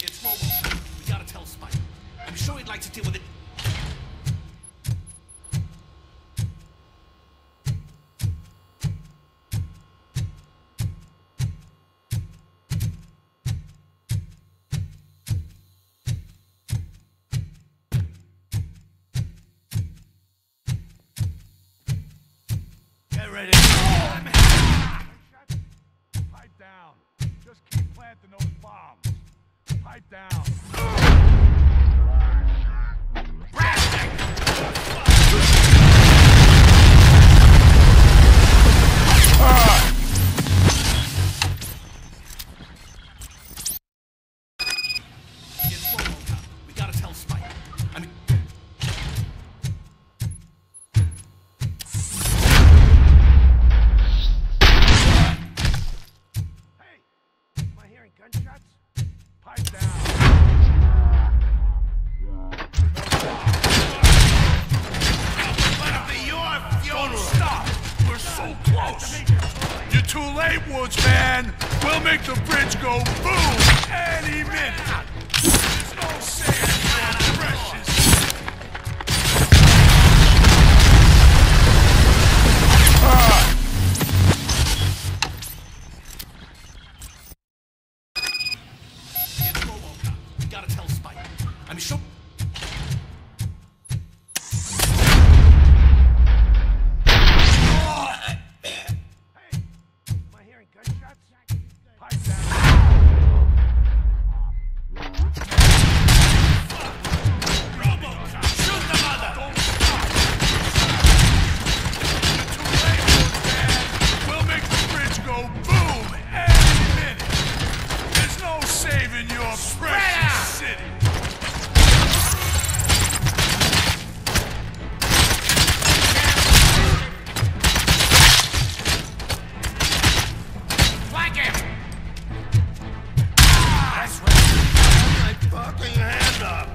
It's RoboCop. We gotta tell Spike. I'm sure he'd like to deal with it. Get ready. Pipe down. Just keep planting those bombs. Pipe down. It's RoboCop. We gotta tell Spike. I mean... Am I hearing gunshots? Pipe down. Let it be your funeral. Stop! We're so close. You're too late, Woods, man. We'll make the bridge go boom any minute. There's no saying you're precious. It's RoboCop. We gotta tell Spike. I'm sure... Am I hearing gunshots? Pipe down. RoboCop, shoot the mother! You're too late, Woods, man. We'll make the bridge go boom any minute. There's no saving your precious city. Flank him! That's right. Have my fucking hand up!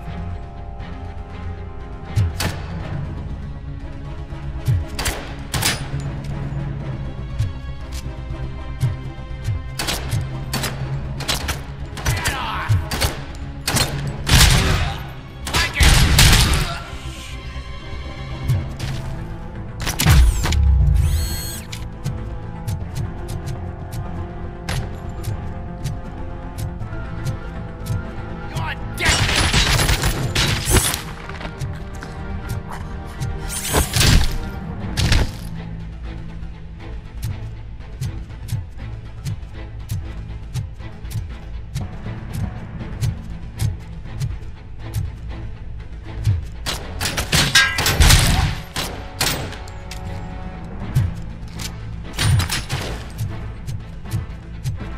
Get off! Flank him! You're dead!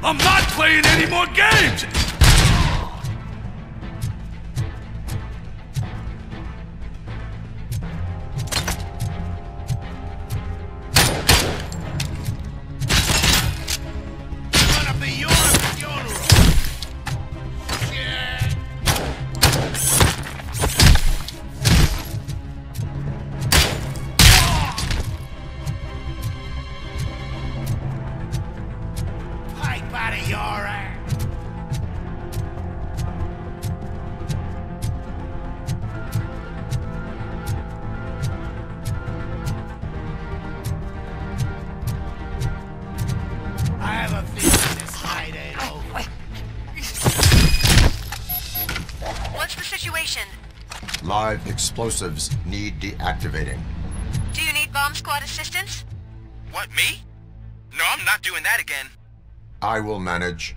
I'm not playing any more games! Gonna be your funeral! Shit! Pipe out of your ass! I have a feeling this night ain't over. What's the situation? Live explosives need deactivating. Do you need bomb squad assistance? What, me? No, I'm not doing that again. I will manage.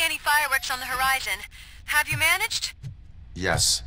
see any fireworks on the horizon. Have you managed? Yes.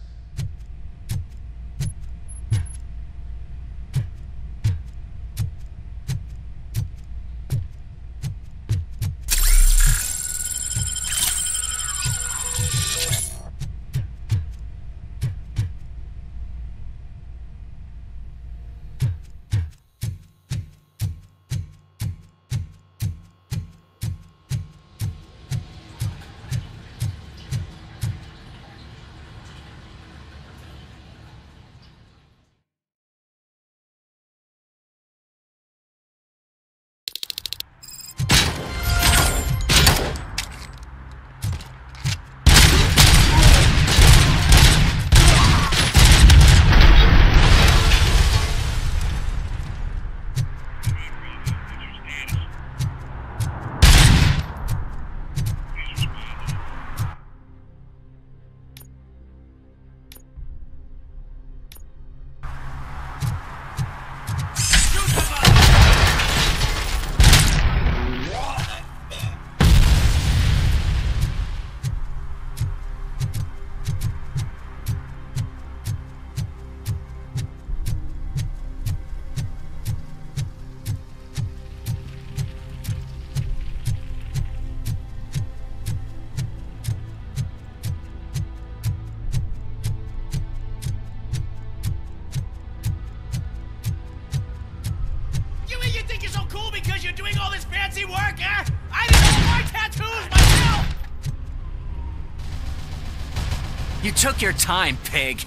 You took your time, pig.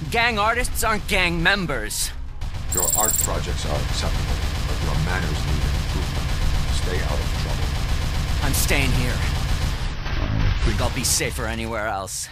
Gang artists aren't gang members. Your art projects are acceptable, but your manners need improvement. Stay out of trouble. I'm staying here. Think I'll be safer anywhere else.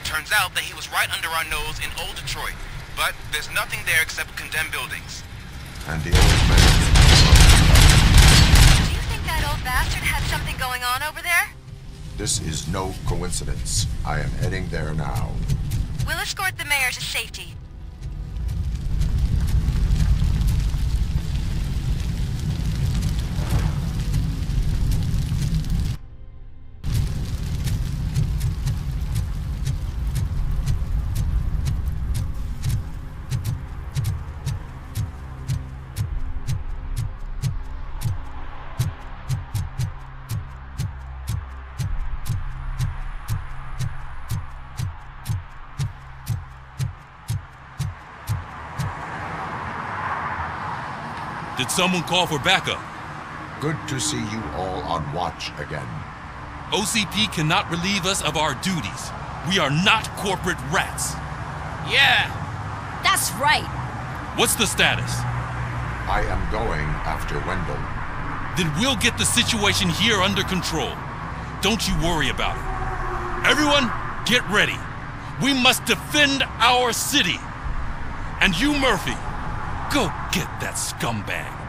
Turns out that he was right under our nose in old Detroit, but there's nothing there except condemned buildings. And the old man... Do you think that old bastard had something going on over there? This is no coincidence. I am heading there now. We'll escort the mayor to safety. Did someone call for backup? Good to see you all on watch again. OCP cannot relieve us of our duties. We are not corporate rats. Yeah. That's right. What's the status? I am going after Wendell. Then we'll get the situation here under control. Don't you worry about it. Everyone, get ready. We must defend our city. And you, Murphy, go get that scumbag.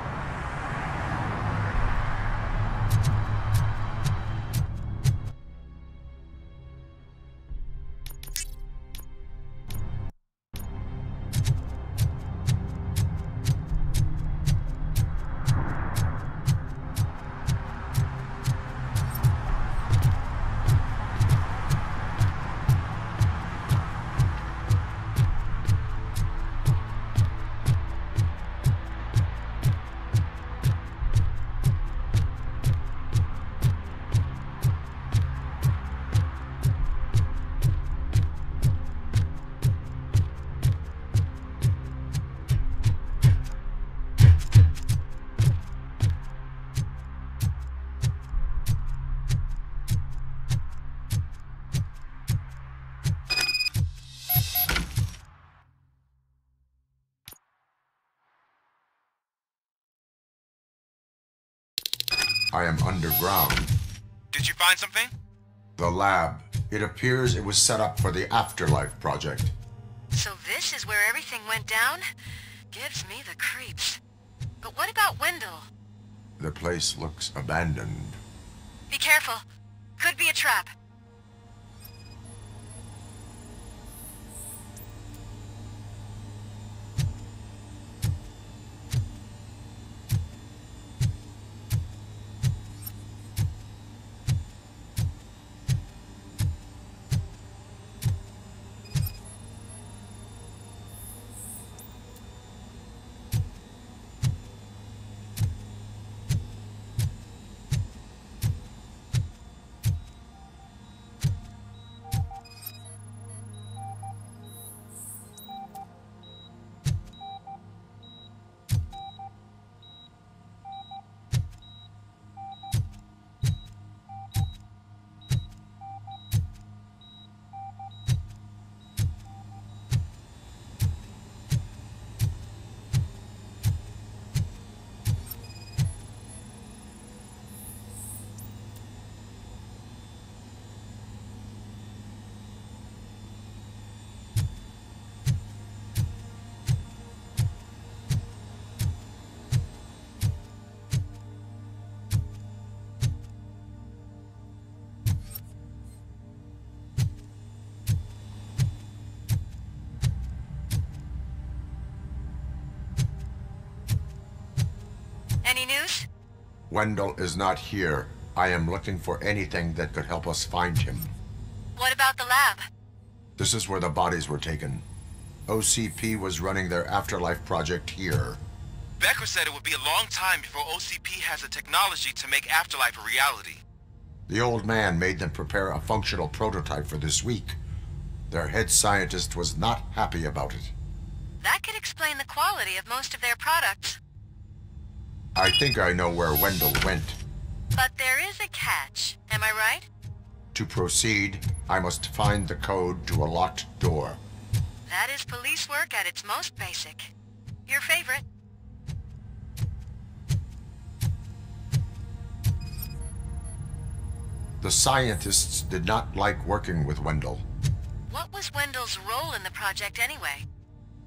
I am underground. Did you find something? The lab. It appears it was set up for the Afterlife project. So this is where everything went down? Gives me the creeps. But what about Wendell? The place looks abandoned. Be careful. Could be a trap. Any news? Wendell is not here. I am looking for anything that could help us find him. What about the lab? This is where the bodies were taken. OCP was running their Afterlife project here. Becker said it would be a long time before OCP has the technology to make Afterlife a reality. The old man made them prepare a functional prototype for this week. Their head scientist was not happy about it. That could explain the quality of most of their products. I think I know where Wendell went. But there is a catch, am I right? To proceed, I must find the code to a locked door. That is police work at its most basic. Your favorite. The scientists did not like working with Wendell. What was Wendell's role in the project anyway?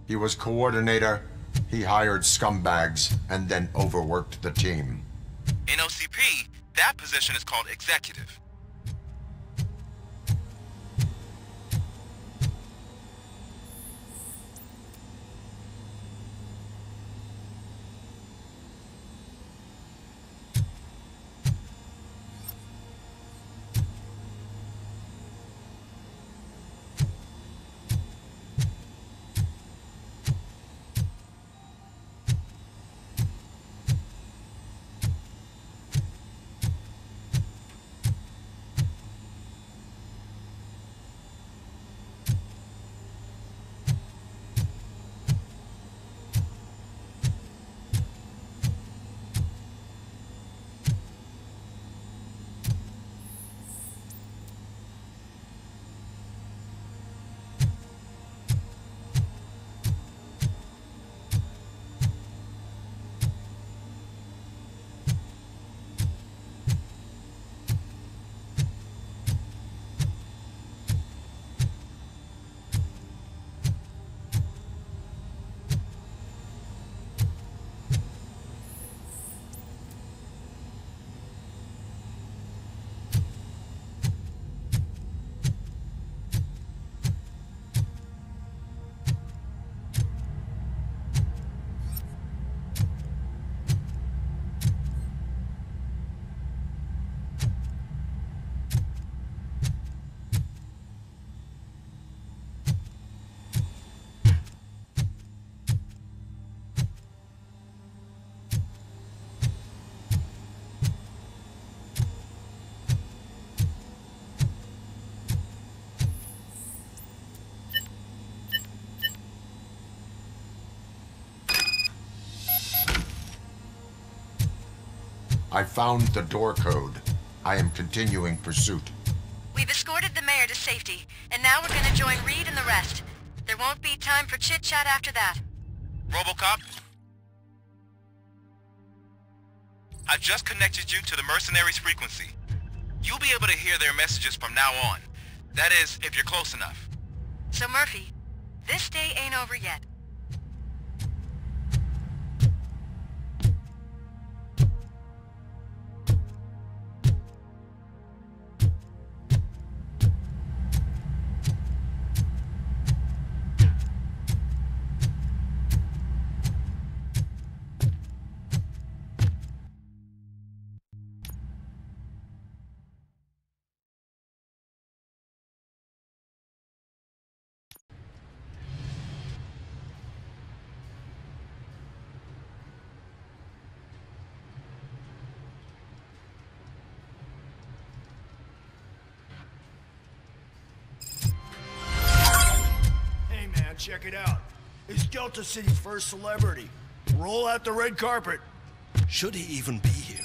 He was coordinator. He hired scumbags and then overworked the team. In OCP, that position is called executive. I found the door code. I am continuing pursuit. We've escorted the mayor to safety, and now we're gonna join Reed and the rest. There won't be time for chit-chat after that. RoboCop? I just connected you to the mercenaries' frequency. You'll be able to hear their messages from now on. That is, if you're close enough. So Murphy, this day ain't over yet. Check it out. It's Delta City's first celebrity. Roll out the red carpet. Should he even be here?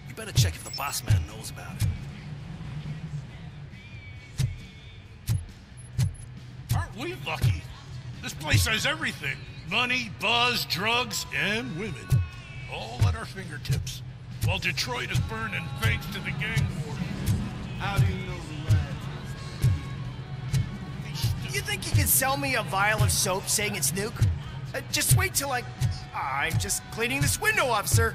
You better check if the boss man knows about it. Aren't we lucky? This place has everything. Money, buzz, drugs, and women. All at our fingertips. While Detroit is burning thanks to the gang war. How do you know the lad? You think you can sell me a vial of soap saying it's nuke? Just wait till I'm just cleaning this window up, sir.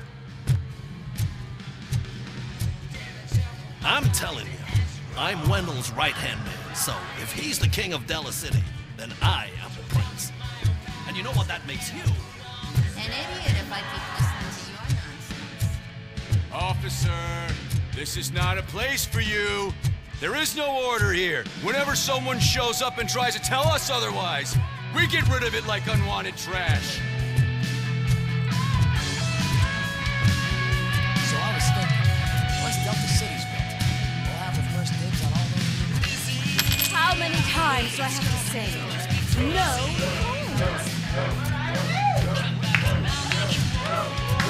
I'm telling you, I'm Wendell's right-hand man, so if he's the king of Della City, then I am the prince. And you know what that makes you? An idiot if I keep listening to your nonsense. Officer, this is not a place for you. There is no order here. Whenever someone shows up and tries to tell us otherwise, we get rid of it like unwanted trash. So I was thinking, once Delta City's built, we'll have the first dibs on all those. How many times do I have to say no?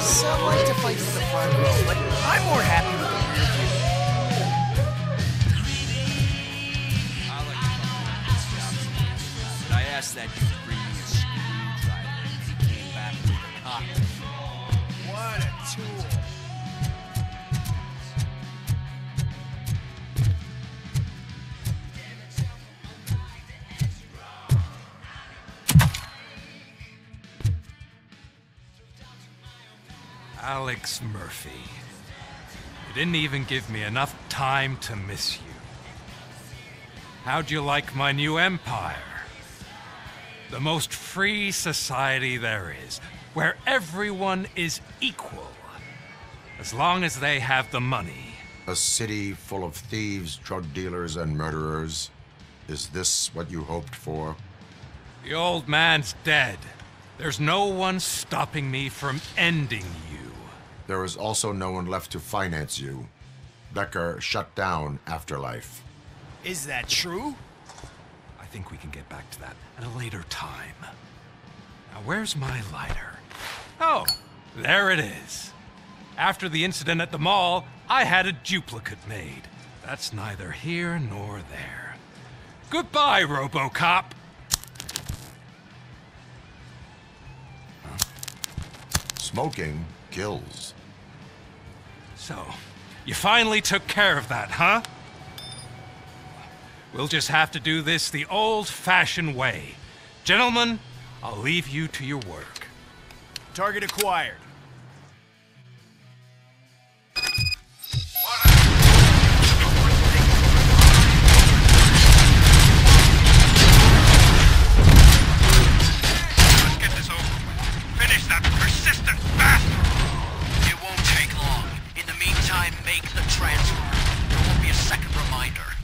Some like to fight for the front row, but I'm more happy with the rear view. I asked that dude to bring me a screwdriver. He came back with a cock. What a tool. Alex Murphy. You didn't even give me enough time to miss you. How'd you like my new empire? The most free society there is, where everyone is equal, as long as they have the money. A city full of thieves, drug dealers, and murderers. Is this what you hoped for? The old man's dead. There's no one stopping me from ending you. There is also no one left to finance you. Becker shut down Afterlife. Is that true? I think we can get back to that at a later time. Now, where's my lighter? Oh, there it is. After the incident at the mall, I had a duplicate made. That's neither here nor there. Goodbye, RoboCop. Smoking kills. So, you finally took care of that, huh? We'll just have to do this the old-fashioned way. Gentlemen, I'll leave you to your work. Target acquired. Let's get this over with. Finish that persistent bastard! It won't take long. In the meantime, make the transfer. There won't be a second reminder.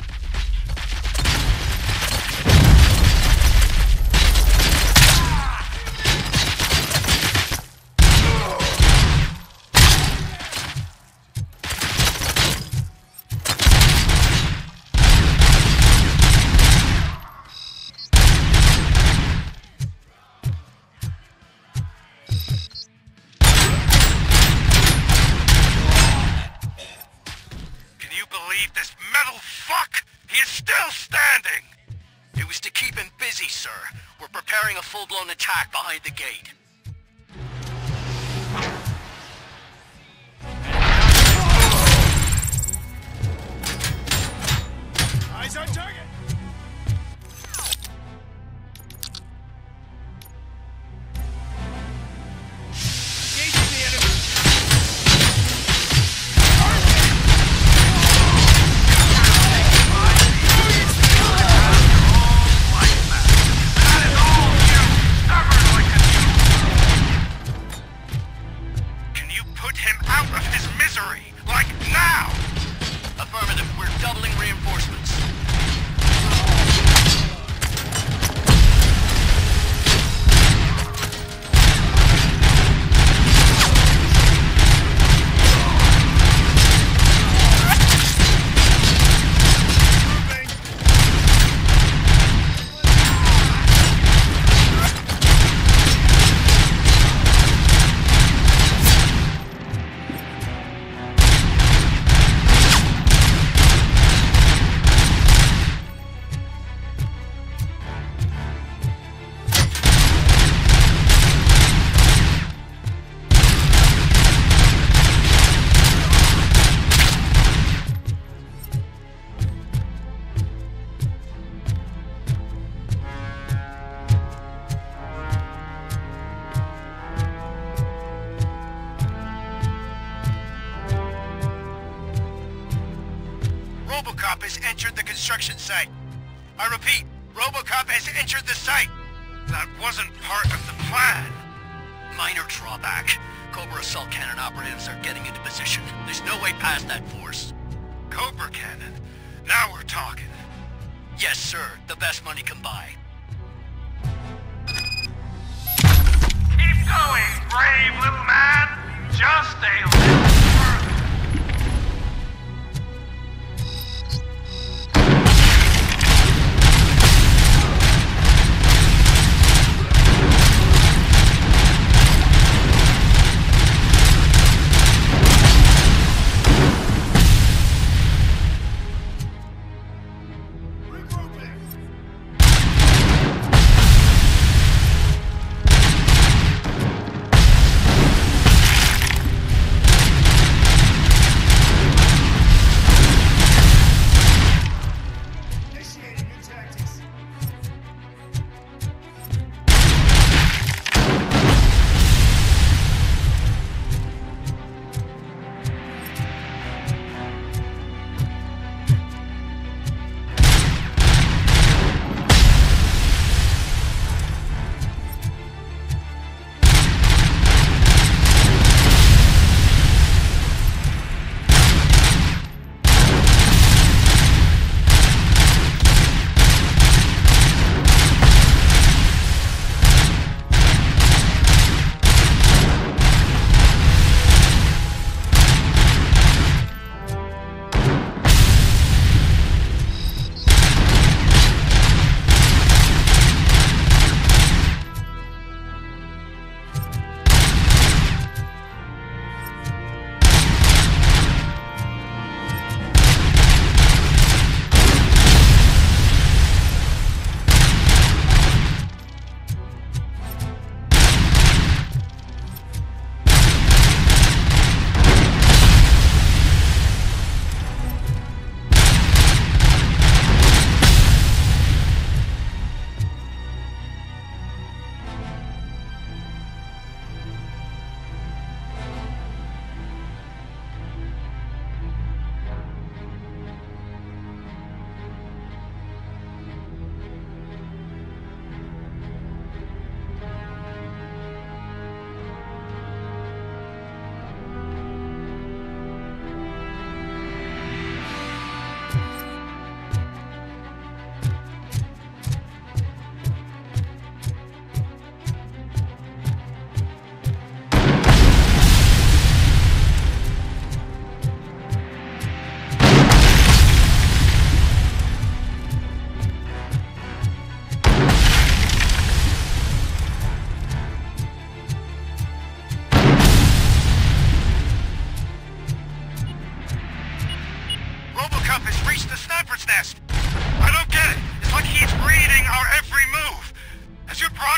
preparing a full-blown attack behind the gate. Eyes on target! RoboCop has entered the construction site. I repeat, RoboCop has entered the site. That wasn't part of the plan. Minor drawback. Cobra assault cannon operatives are getting into position. There's no way past that force. Cobra cannon? Now we're talking. Yes, sir. The best money can buy. Keep going, brave little man. Just a little further.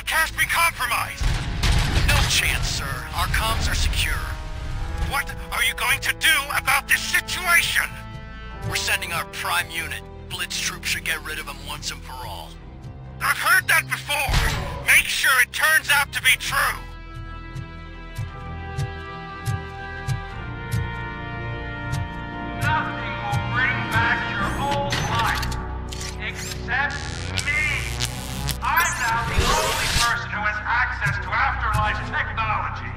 broadcast be compromised? No chance, sir. Our comms are secure. What are you going to do about this situation? We're sending our prime unit. Blitz troops should get rid of him once and for all. I've heard that before. Make sure it turns out to be true. Nothing will bring back your old life, except me. I'm now the only person who has access to afterlife technology.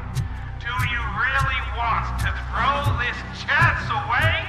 Do you really want to throw this chance away?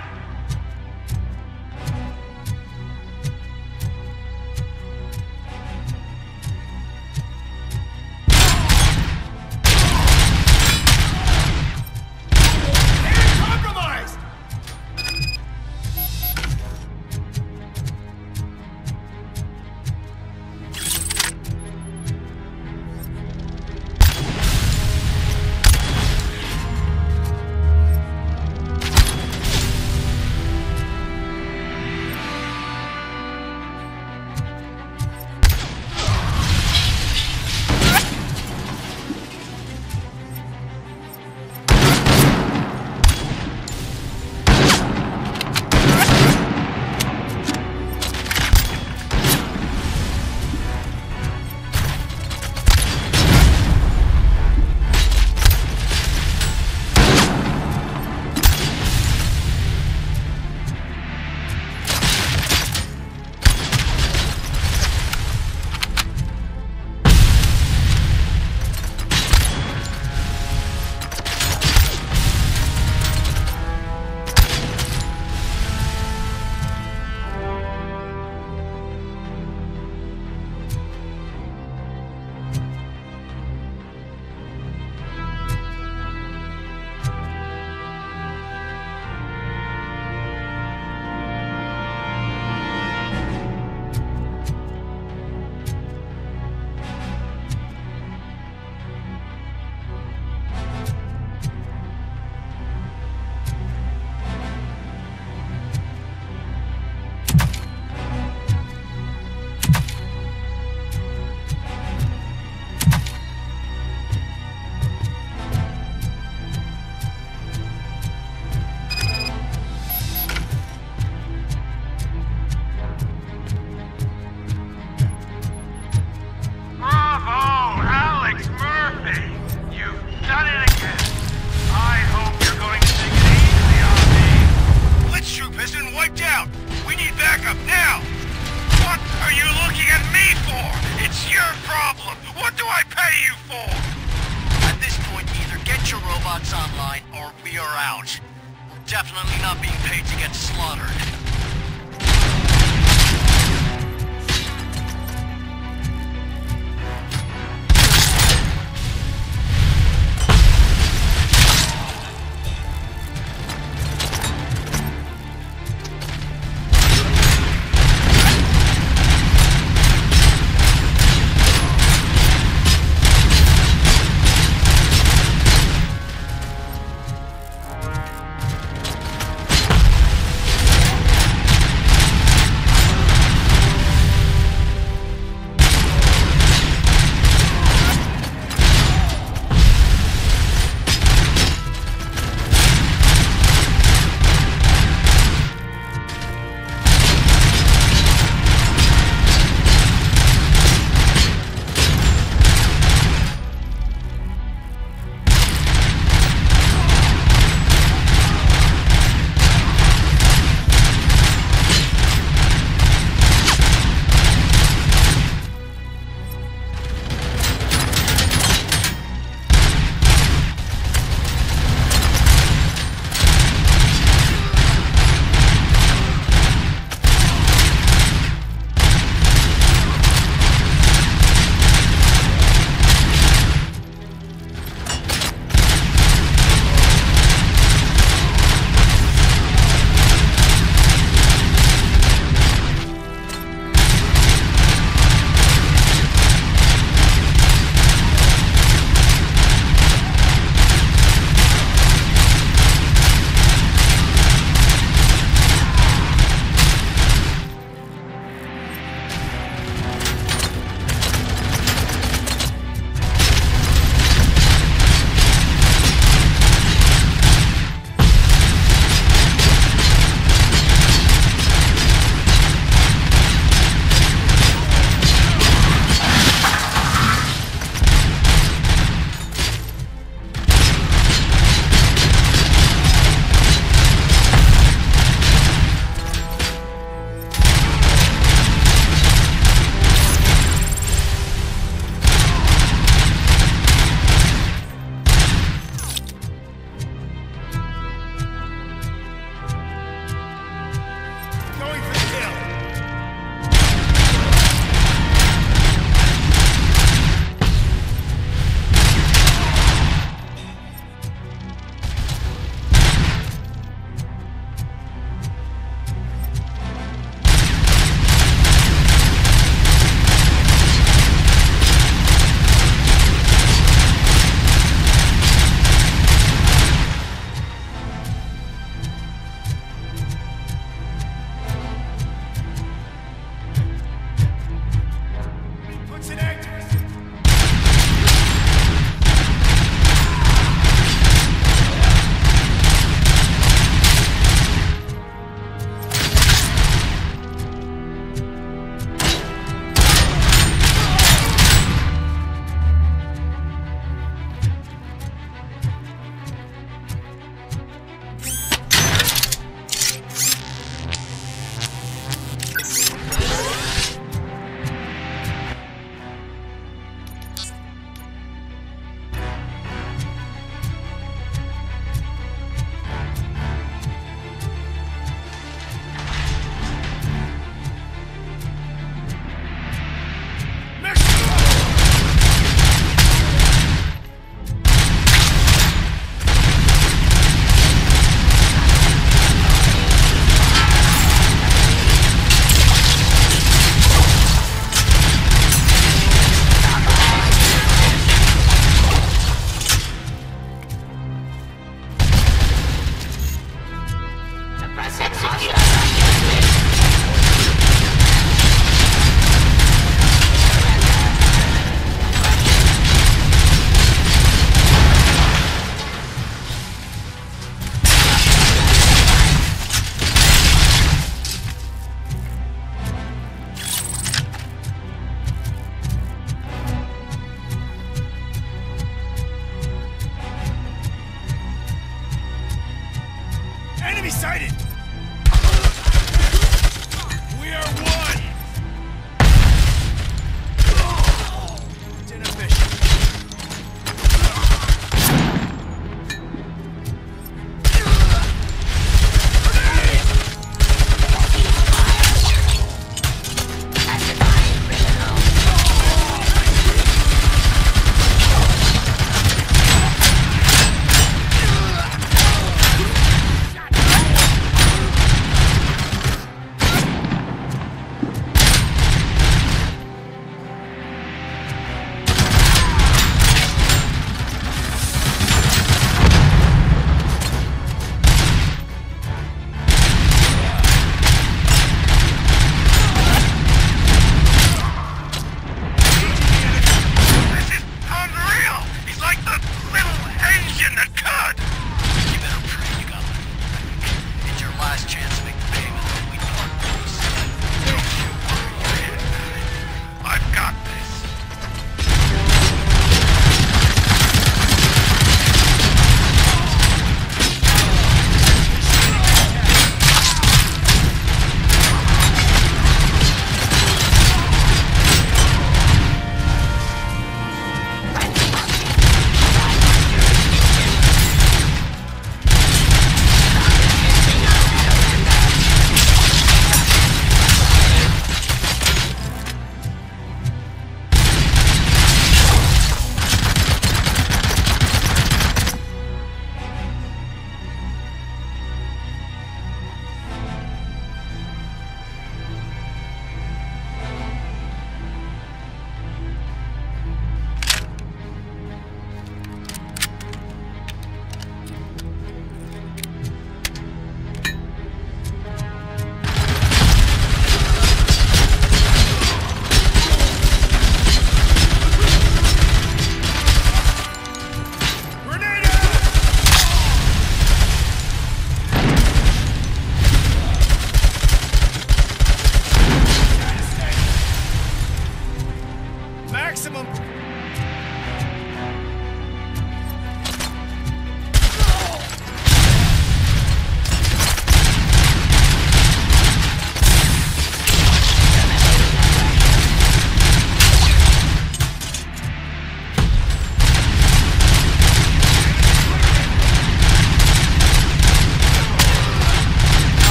Definitely not being paid to get slaughtered. excited! We are one! It's inefficient.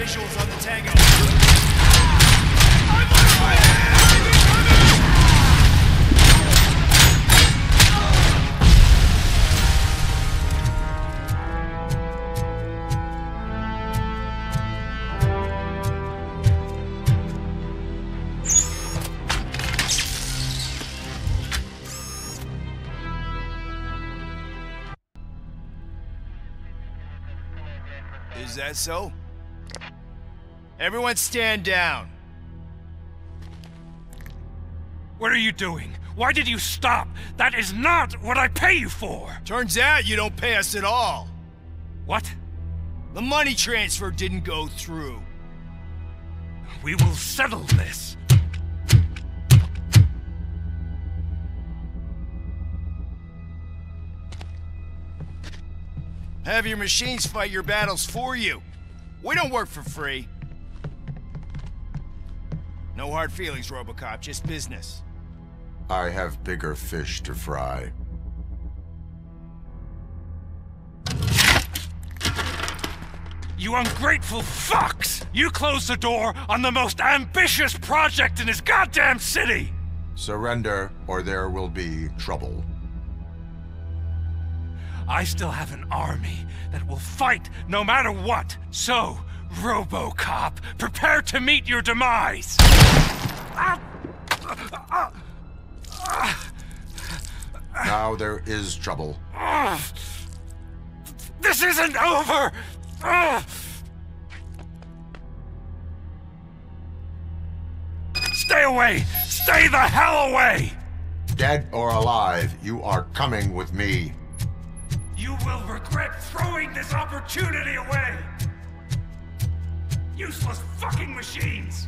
visuals on the tango. Is that so? Everyone stand down. What are you doing? Why did you stop? That is not what I pay you for! Turns out you don't pay us at all. What? The money transfer didn't go through. We will settle this. Have your machines fight your battles for you. We don't work for free. No hard feelings, RoboCop, just business. I have bigger fish to fry. You ungrateful fucks! You closed the door on the most ambitious project in this goddamn city! Surrender, or there will be trouble. I still have an army that will fight no matter what. So, RoboCop, prepare to meet your demise! Now there is trouble. This isn't over! Stay away! Stay the hell away! Dead or alive, you are coming with me. You will regret throwing this opportunity away! Useless fucking machines!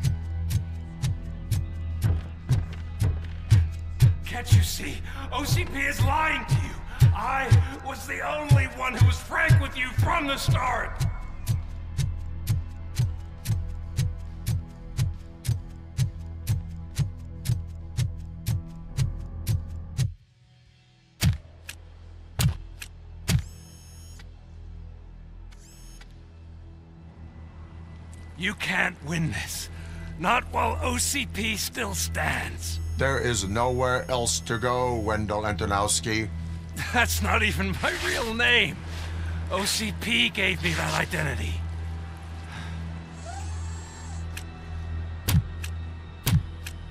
Can't you see? OCP is lying to you! I was the only one who was frank with you from the start! You can't win this. Not while OCP still stands. There is nowhere else to go, Wendell Antonowski. That's not even my real name. OCP gave me that identity.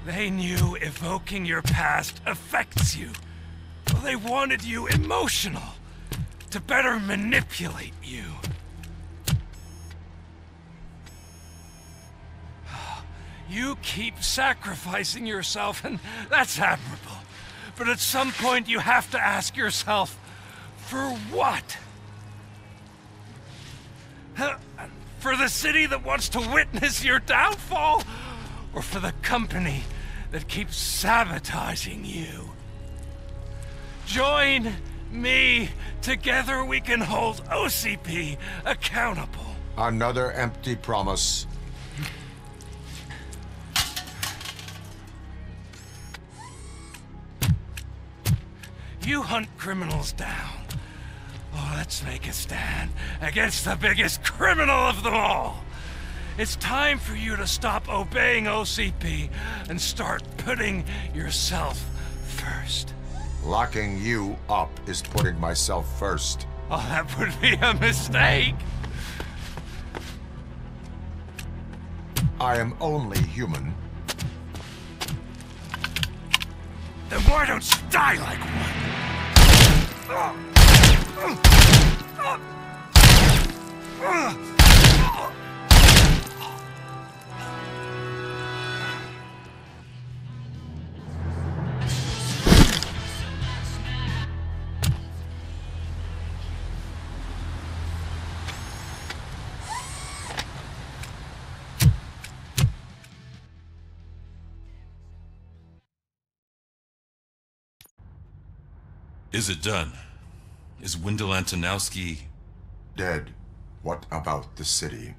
They knew evoking your past affects you. Well, they wanted you emotional, to better manipulate you. You keep sacrificing yourself, and that's admirable. But at some point you have to ask yourself, for what? For the city that wants to witness your downfall? Or for the company that keeps sabotaging you? Join me. Together we can hold OCP accountable. Another empty promise. You hunt criminals down. Oh, let's make a stand against the biggest criminal of them all. It's time for you to stop obeying OCP and start putting yourself first. Locking you up is putting myself first. Oh, that would be a mistake. I am only human. Then why don't you die like one? Is it done? Is Wendell Antonowski... dead? What about the city?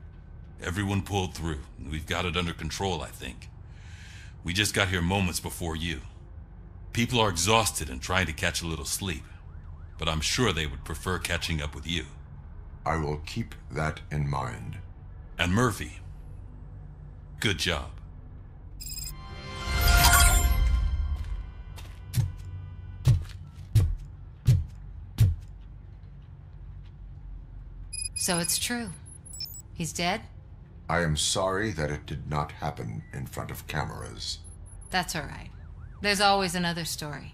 Everyone pulled through. We've got it under control, I think. We just got here moments before you. People are exhausted and trying to catch a little sleep. But I'm sure they would prefer catching up with you. I will keep that in mind. And Murphy, good job. So it's true. He's dead? I am sorry that it did not happen in front of cameras. That's all right. There's always another story.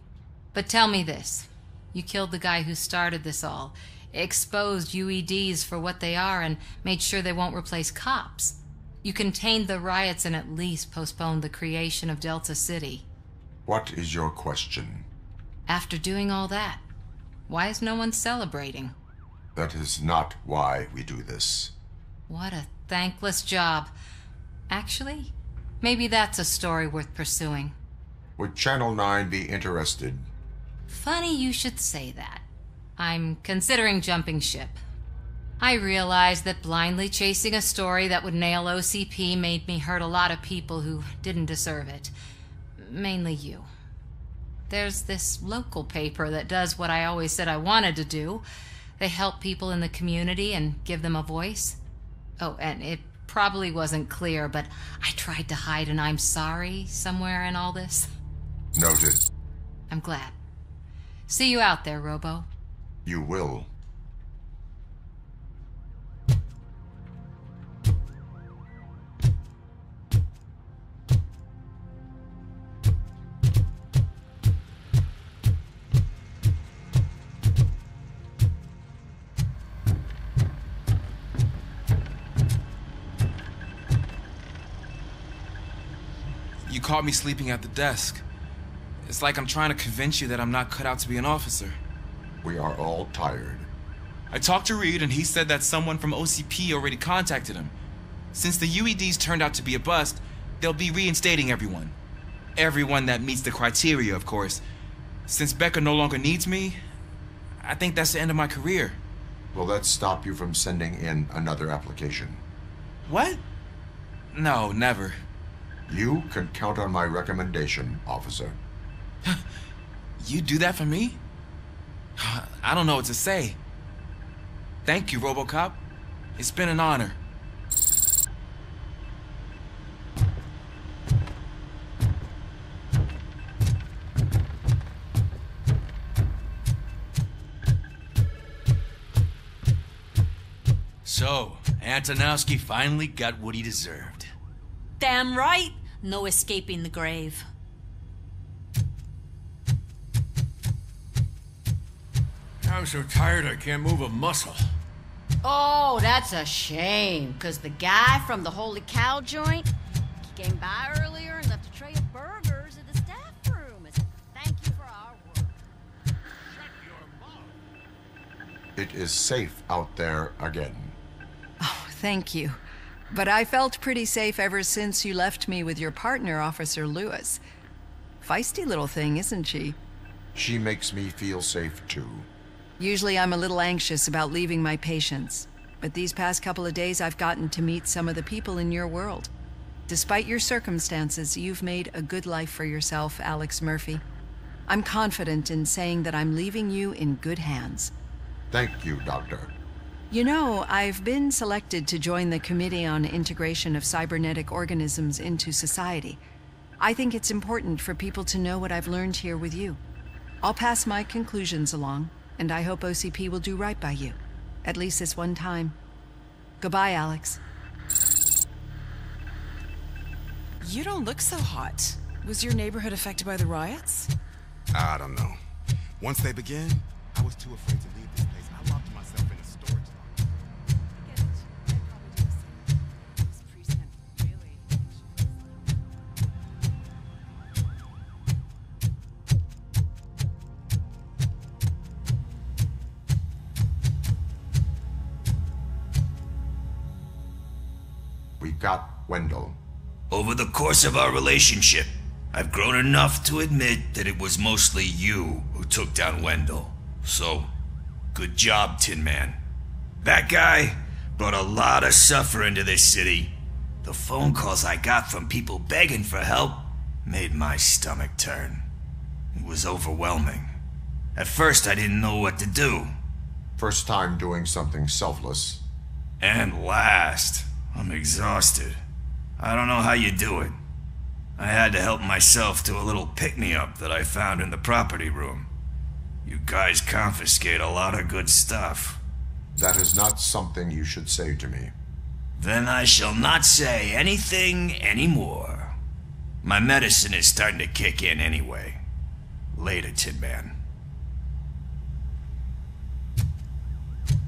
But tell me this. You killed the guy who started this all, exposed UEDs for what they are, and made sure they won't replace cops. You contained the riots and at least postponed the creation of Delta City. What is your question? After doing all that, why is no one celebrating? That is not why we do this. What a thankless job. Actually, maybe that's a story worth pursuing. Would Channel 9 be interested? Funny you should say that. I'm considering jumping ship. I realized that blindly chasing a story that would nail OCP made me hurt a lot of people who didn't deserve it. Mainly you. There's this local paper that does what I always said I wanted to do. They help people in the community and give them a voice. Oh, and it probably wasn't clear, but I tried to hide an I'm sorry somewhere in all this. Noted. I'm glad. See you out there, Robo. You will. You caught me sleeping at the desk. It's like I'm trying to convince you that I'm not cut out to be an officer. We are all tired. I talked to Reed and he said that someone from OCP already contacted him. Since the UEDs turned out to be a bust, they'll be reinstating everyone. Everyone that meets the criteria, of course. Since Becca no longer needs me, I think that's the end of my career. Will that stop you from sending in another application? What? No, never. You can count on my recommendation, officer. You do that for me? I don't know what to say. Thank you, RoboCop. It's been an honor. So, Antonowski finally got what he deserved. Damn right. No escaping the grave. I'm so tired I can't move a muscle. Oh, that's a shame, because the guy from the Holy Cow joint, he came by earlier and left a tray of burgers in the staff room as a thank you for our work. It is safe out there again. Oh, thank you. But I felt pretty safe ever since you left me with your partner, Officer Lewis. Feisty little thing, isn't she? She makes me feel safe, too. Usually I'm a little anxious about leaving my patients, but these past couple of days I've gotten to meet some of the people in your world. Despite your circumstances, you've made a good life for yourself, Alex Murphy. I'm confident in saying that I'm leaving you in good hands. Thank you, Doctor. You know, I've been selected to join the Committee on Integration of Cybernetic Organisms into Society. I think it's important for people to know what I've learned here with you. I'll pass my conclusions along, and I hope OCP will do right by you. At least this one time. Goodbye, Alex. You don't look so hot. Was your neighborhood affected by the riots? I don't know. Once they begin, I was too afraid to leave this place. I locked myself in a storage locker. We got Wendell. Over the course of our relationship, I've grown enough to admit that it was mostly you who took down Wendell. So, good job, Tin Man. That guy brought a lot of suffering to this city. The phone calls I got from people begging for help made my stomach turn. It was overwhelming. At first, I didn't know what to do. First time doing something selfless. And last, I'm exhausted. I don't know how you do it. I had to help myself to a little pick-me-up that I found in the property room. You guys confiscate a lot of good stuff. That is not something you should say to me. Then I shall not say anything anymore. My medicine is starting to kick in anyway. Later, Tin Man.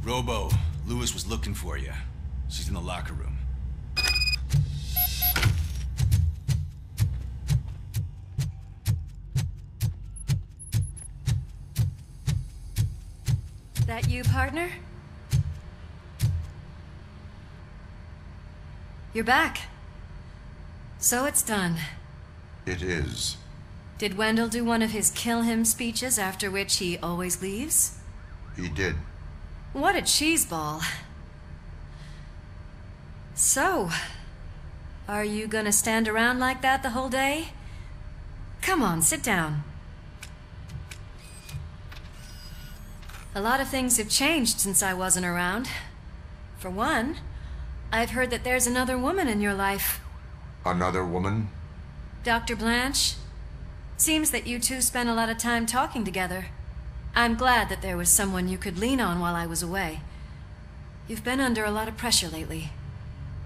Robo, Lewis was looking for you. She's in the locker room. that you, partner? You're back. So it's done. It is. Did Wendell do one of his kill him speeches after which he always leaves? He did. What a cheeseball. So, are you gonna stand around like that the whole day? Come on, sit down. A lot of things have changed since I wasn't around. For one, I've heard that there's another woman in your life. Another woman? Dr. Blanche? Seems that you two spent a lot of time talking together. I'm glad that there was someone you could lean on while I was away. You've been under a lot of pressure lately.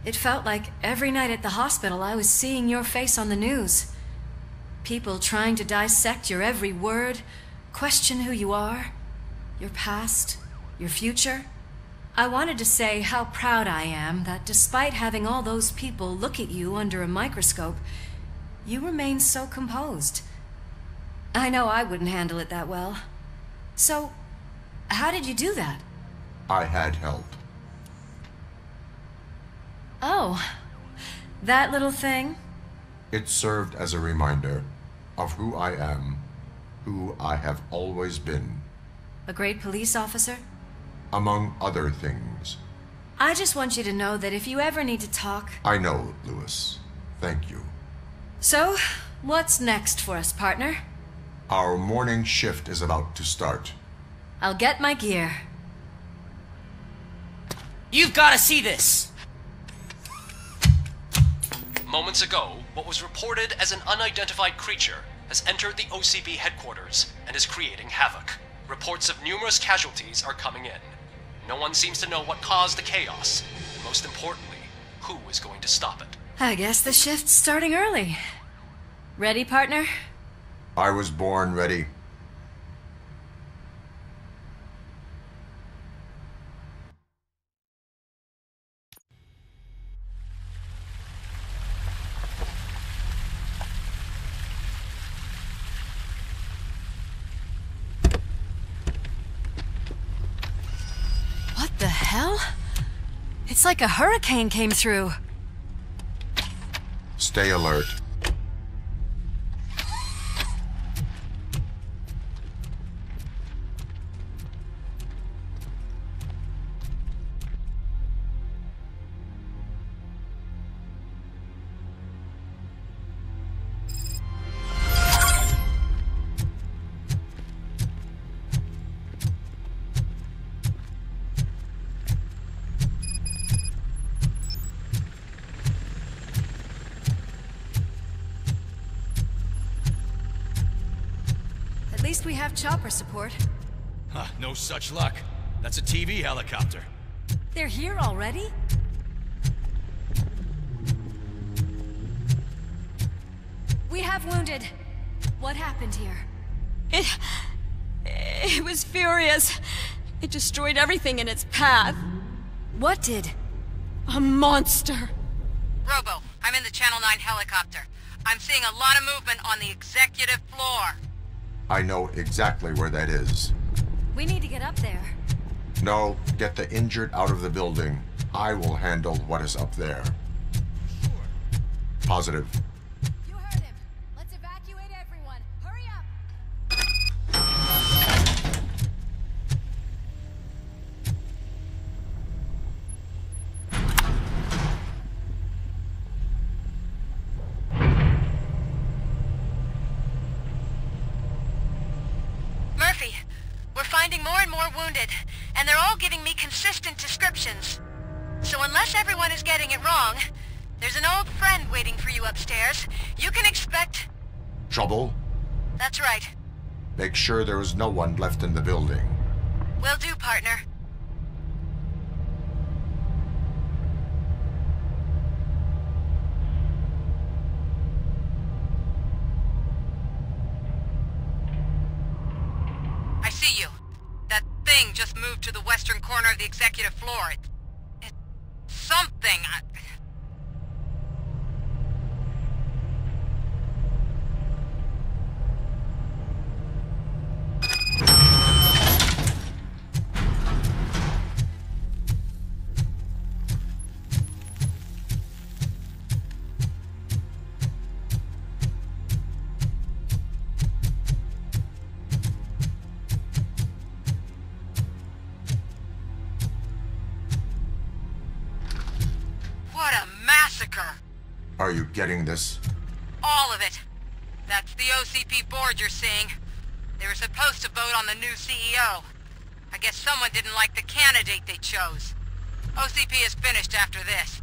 It felt like every night at the hospital I was seeing your face on the news. People trying to dissect your every word, question who you are, your past, your future. I wanted to say how proud I am that despite having all those people look at you under a microscope, you remain so composed. I know I wouldn't handle it that well. So, how did you do that? I had help. Oh, that little thing? It served as a reminder of who I am, who I have always been. A great police officer? Among other things. I just want you to know that if you ever need to talk... I know, Lewis. Thank you. So, what's next for us, partner? Our morning shift is about to start. I'll get my gear. You've got to see this! Moments ago, what was reported as an unidentified creature has entered the OCP headquarters and is creating havoc. Reports of numerous casualties are coming in. No one seems to know what caused the chaos, and most importantly, who is going to stop it. I guess the shift's starting early. Ready, partner? I was born ready. What the hell? It's like a hurricane came through. Stay alert. At least we have chopper support. Huh, no such luck. That's a TV helicopter. They're here already? We have wounded. What happened here? It was furious. It destroyed everything in its path. What did? A monster. Robo, I'm in the Channel 9 helicopter. I'm seeing a lot of movement on the executive floor. I know exactly where that is. We need to get up there. No, get the injured out of the building. I will handle what is up there. Positive. You heard him. Let's evacuate everyone. Hurry up! Murphy, we're finding more and more wounded, and they're all giving me consistent descriptions. So unless everyone is getting it wrong, there's an old friend waiting for you upstairs. You can expect... Trouble? That's right. Make sure there is no one left in the building. Will do, partner. I see you. That thing just moved to the western corner of the executive floor. It's something. What a massacre! Are you getting this? All of it. That's the OCP board you're seeing. They were supposed to vote on the new CEO. I guess someone didn't like the candidate they chose. OCP is finished after this.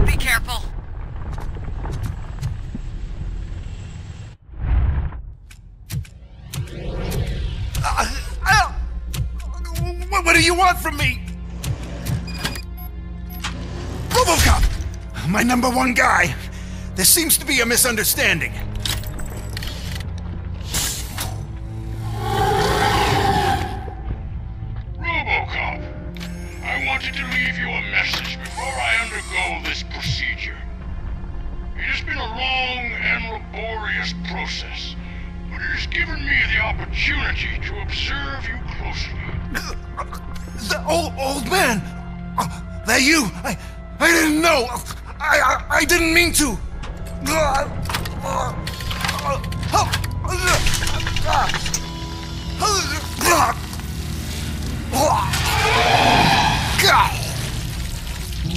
Be careful. What do you want from me? RoboCop! My #1 guy. There seems to be a misunderstanding. RoboCop, I wanted to leave you a message before I undergo this procedure. It has been a long and laborious process, but it has given me the opportunity to observe you closely. The old man! That you! I didn't know! I didn't mean to!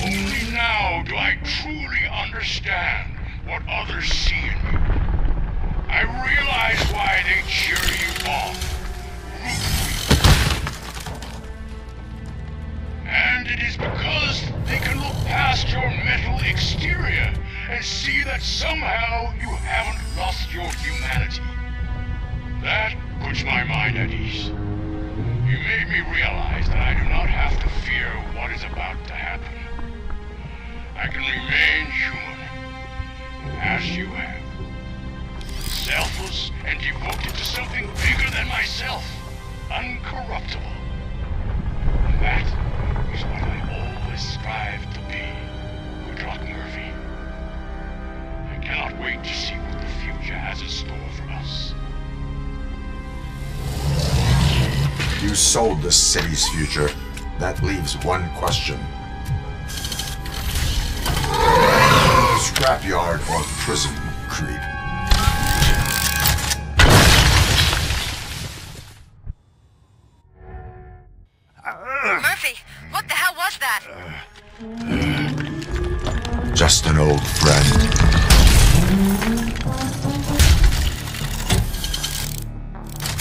Only now do I truly understand what others see in you. I realize why they cheer you on, root for you. And it is because they can look past your mental exterior and see that somehow you haven't lost your humanity. That puts my mind at ease. You made me realize that I do not have to fear what is about to happen. I can remain human, as you have. Selfless and devoted to something bigger than myself. Uncorruptible. And that is what I always strive to be, Woodrock Murphy. I cannot wait to see what the future has in store for us. You sold the city's future. That leaves one question. Scrapyard or prison, creep? Murphy, what the hell was that? Just an old friend.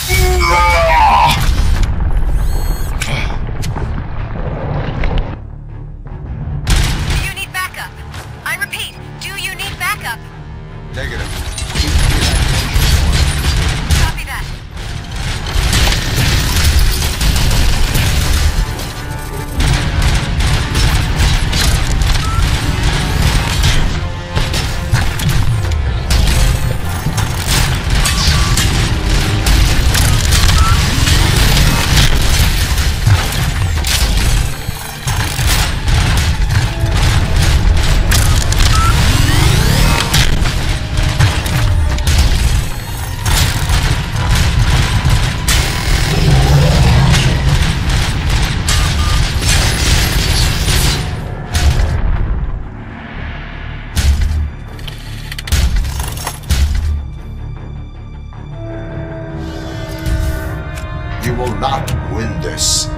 Do you need backup? I repeat, do you need backup? Negative. Copy that. You will not win this.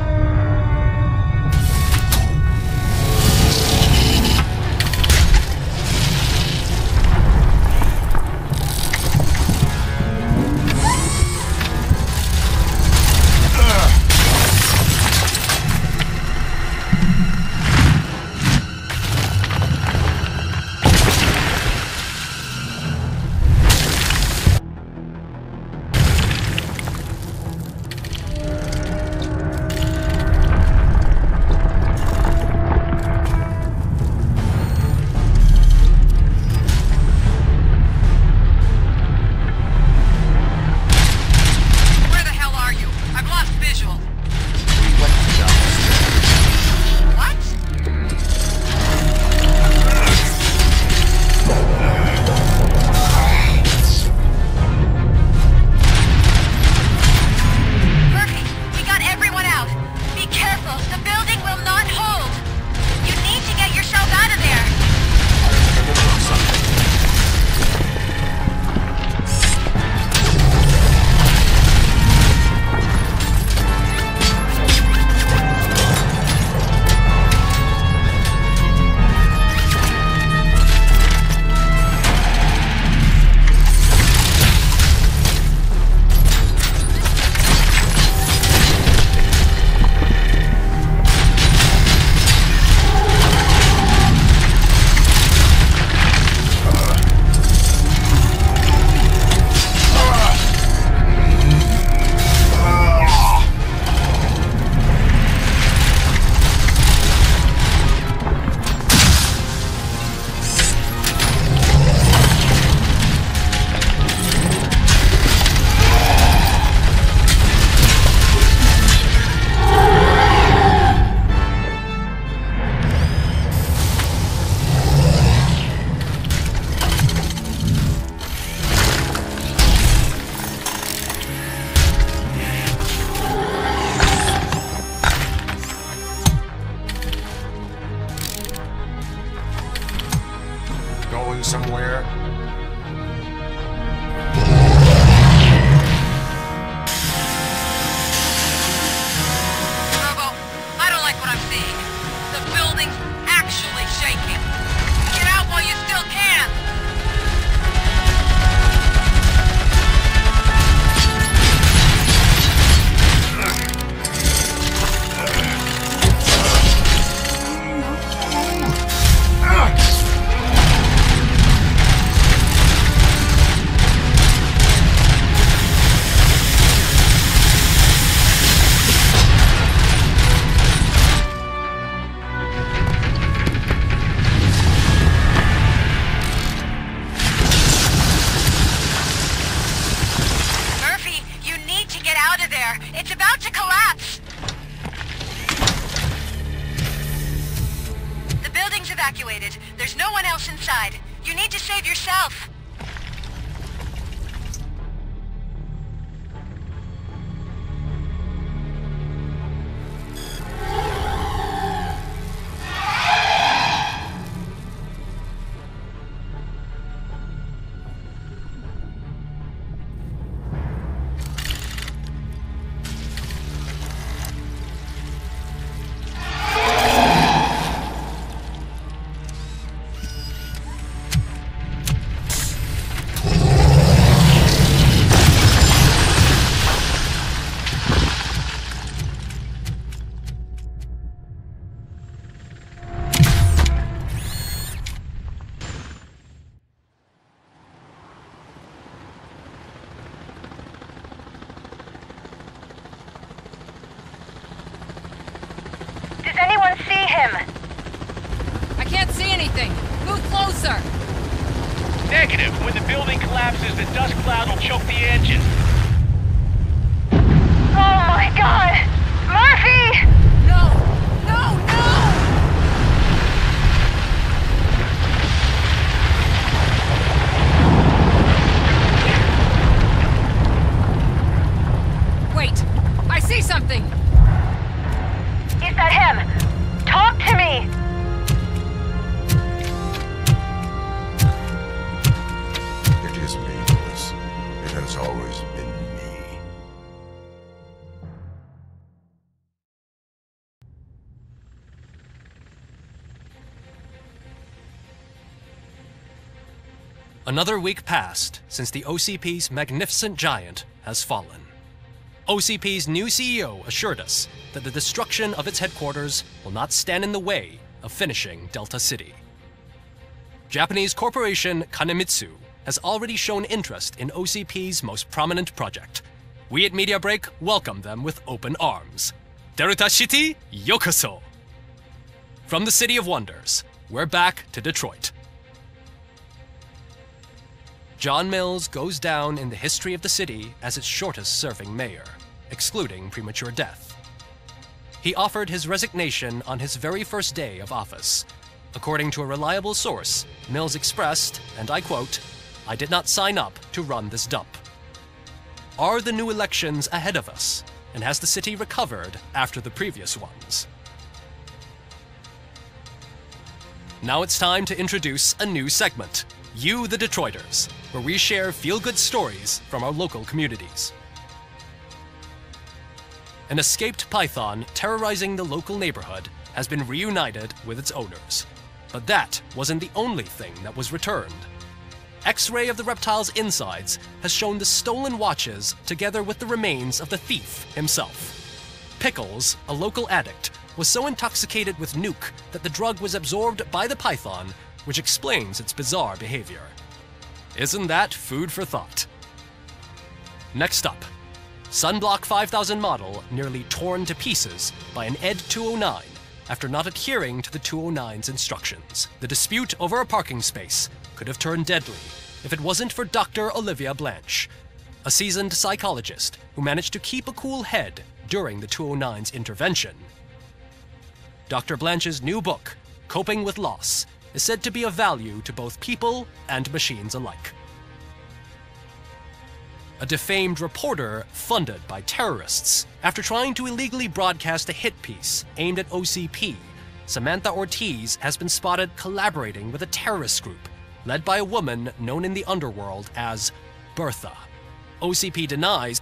going somewhere? Robo, I don't like what I'm seeing. The building's actually shaking. Get out while you still can! It's about to collapse! The building's evacuated. There's no one else inside. You need to save yourself. I can't see anything. Move closer. Negative. When the building collapses, the dust cloud will choke the engine. Oh my god! Murphy! No! No! No! Wait! I see something! Is that him? Talk to me! It is me, Louis. It has always been me. Another week passed since the OCP's magnificent giant has fallen. OCP's new CEO assured us that the destruction of its headquarters will not stand in the way of finishing Delta City. Japanese corporation Kanemitsu has already shown interest in OCP's most prominent project. We at Media Break welcome them with open arms. Delta City, yokoso! From the City of Wonders, we're back to Detroit. John Mills goes down in the history of the city as its shortest-serving mayor, excluding premature death. He offered his resignation on his very first day of office. According to a reliable source, Mills expressed, and I quote, "I did not sign up to run this dump." Are the new elections ahead of us, and has the city recovered after the previous ones? Now it's time to introduce a new segment, You the Detroiters, where we share feel-good stories from our local communities. An escaped python terrorizing the local neighborhood has been reunited with its owners. But that wasn't the only thing that was returned. X-ray of the reptile's insides has shown the stolen watches together with the remains of the thief himself. Pickles, a local addict, was so intoxicated with nuke that the drug was absorbed by the python, which explains its bizarre behavior. Isn't that food for thought? Next up, Sunblock 5000 model nearly torn to pieces by an ED 209 after not adhering to the 209's instructions. The dispute over a parking space could have turned deadly if it wasn't for Dr. Olivia Blanche, a seasoned psychologist who managed to keep a cool head during the 209's intervention. Dr. Blanche's new book, Coping with Loss, is said to be of value to both people and machines alike. A defamed reporter funded by terrorists. After trying to illegally broadcast a hit piece aimed at OCP, Samantha Ortiz has been spotted collaborating with a terrorist group led by a woman known in the underworld as Bertha. OCP denies.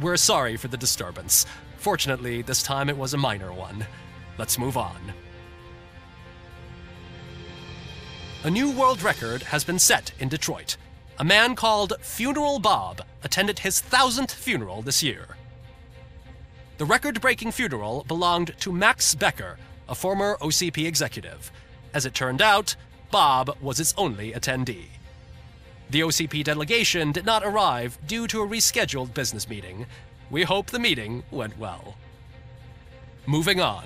We're sorry for the disturbance. Fortunately, this time it was a minor one. Let's move on. A new world record has been set in Detroit. A man called Funeral Bob attended his 1000th funeral this year. The record-breaking funeral belonged to Max Becker, a former OCP executive. As it turned out, Bob was its only attendee. The OCP delegation did not arrive due to a rescheduled business meeting. We hope the meeting went well. Moving on.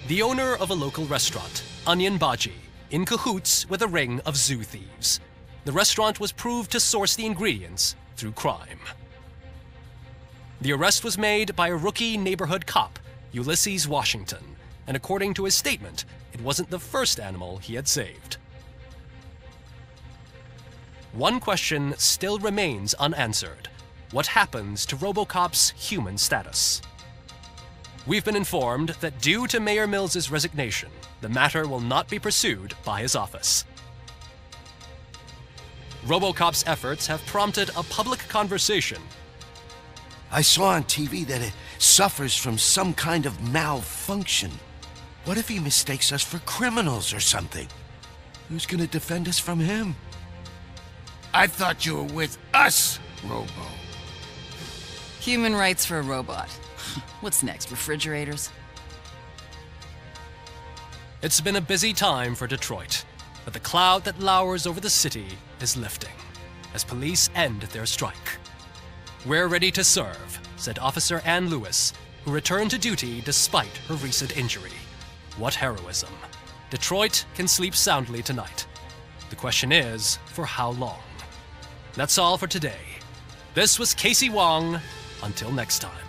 The owner of a local restaurant, Onion Baji, in cahoots with a ring of zoo thieves. The restaurant was proved to source the ingredients through crime. The arrest was made by a rookie neighborhood cop, Ulysses Washington, and according to his statement, it wasn't the first animal he had saved. One question still remains unanswered. What happens to RoboCop's human status? We've been informed that due to Mayor Mills's resignation, the matter will not be pursued by his office. RoboCop's efforts have prompted a public conversation. I saw on TV that it suffers from some kind of malfunction. What if he mistakes us for criminals or something? Who's gonna defend us from him? I thought you were with us, Robo. Human rights for a robot. What's next, refrigerators? It's been a busy time for Detroit, but the cloud that lowers over the city is lifting as police end their strike. We're ready to serve, said Officer Ann Lewis, who returned to duty despite her recent injury. What heroism. Detroit can sleep soundly tonight. The question is, for how long? That's all for today. This was Casey Wong. Until next time.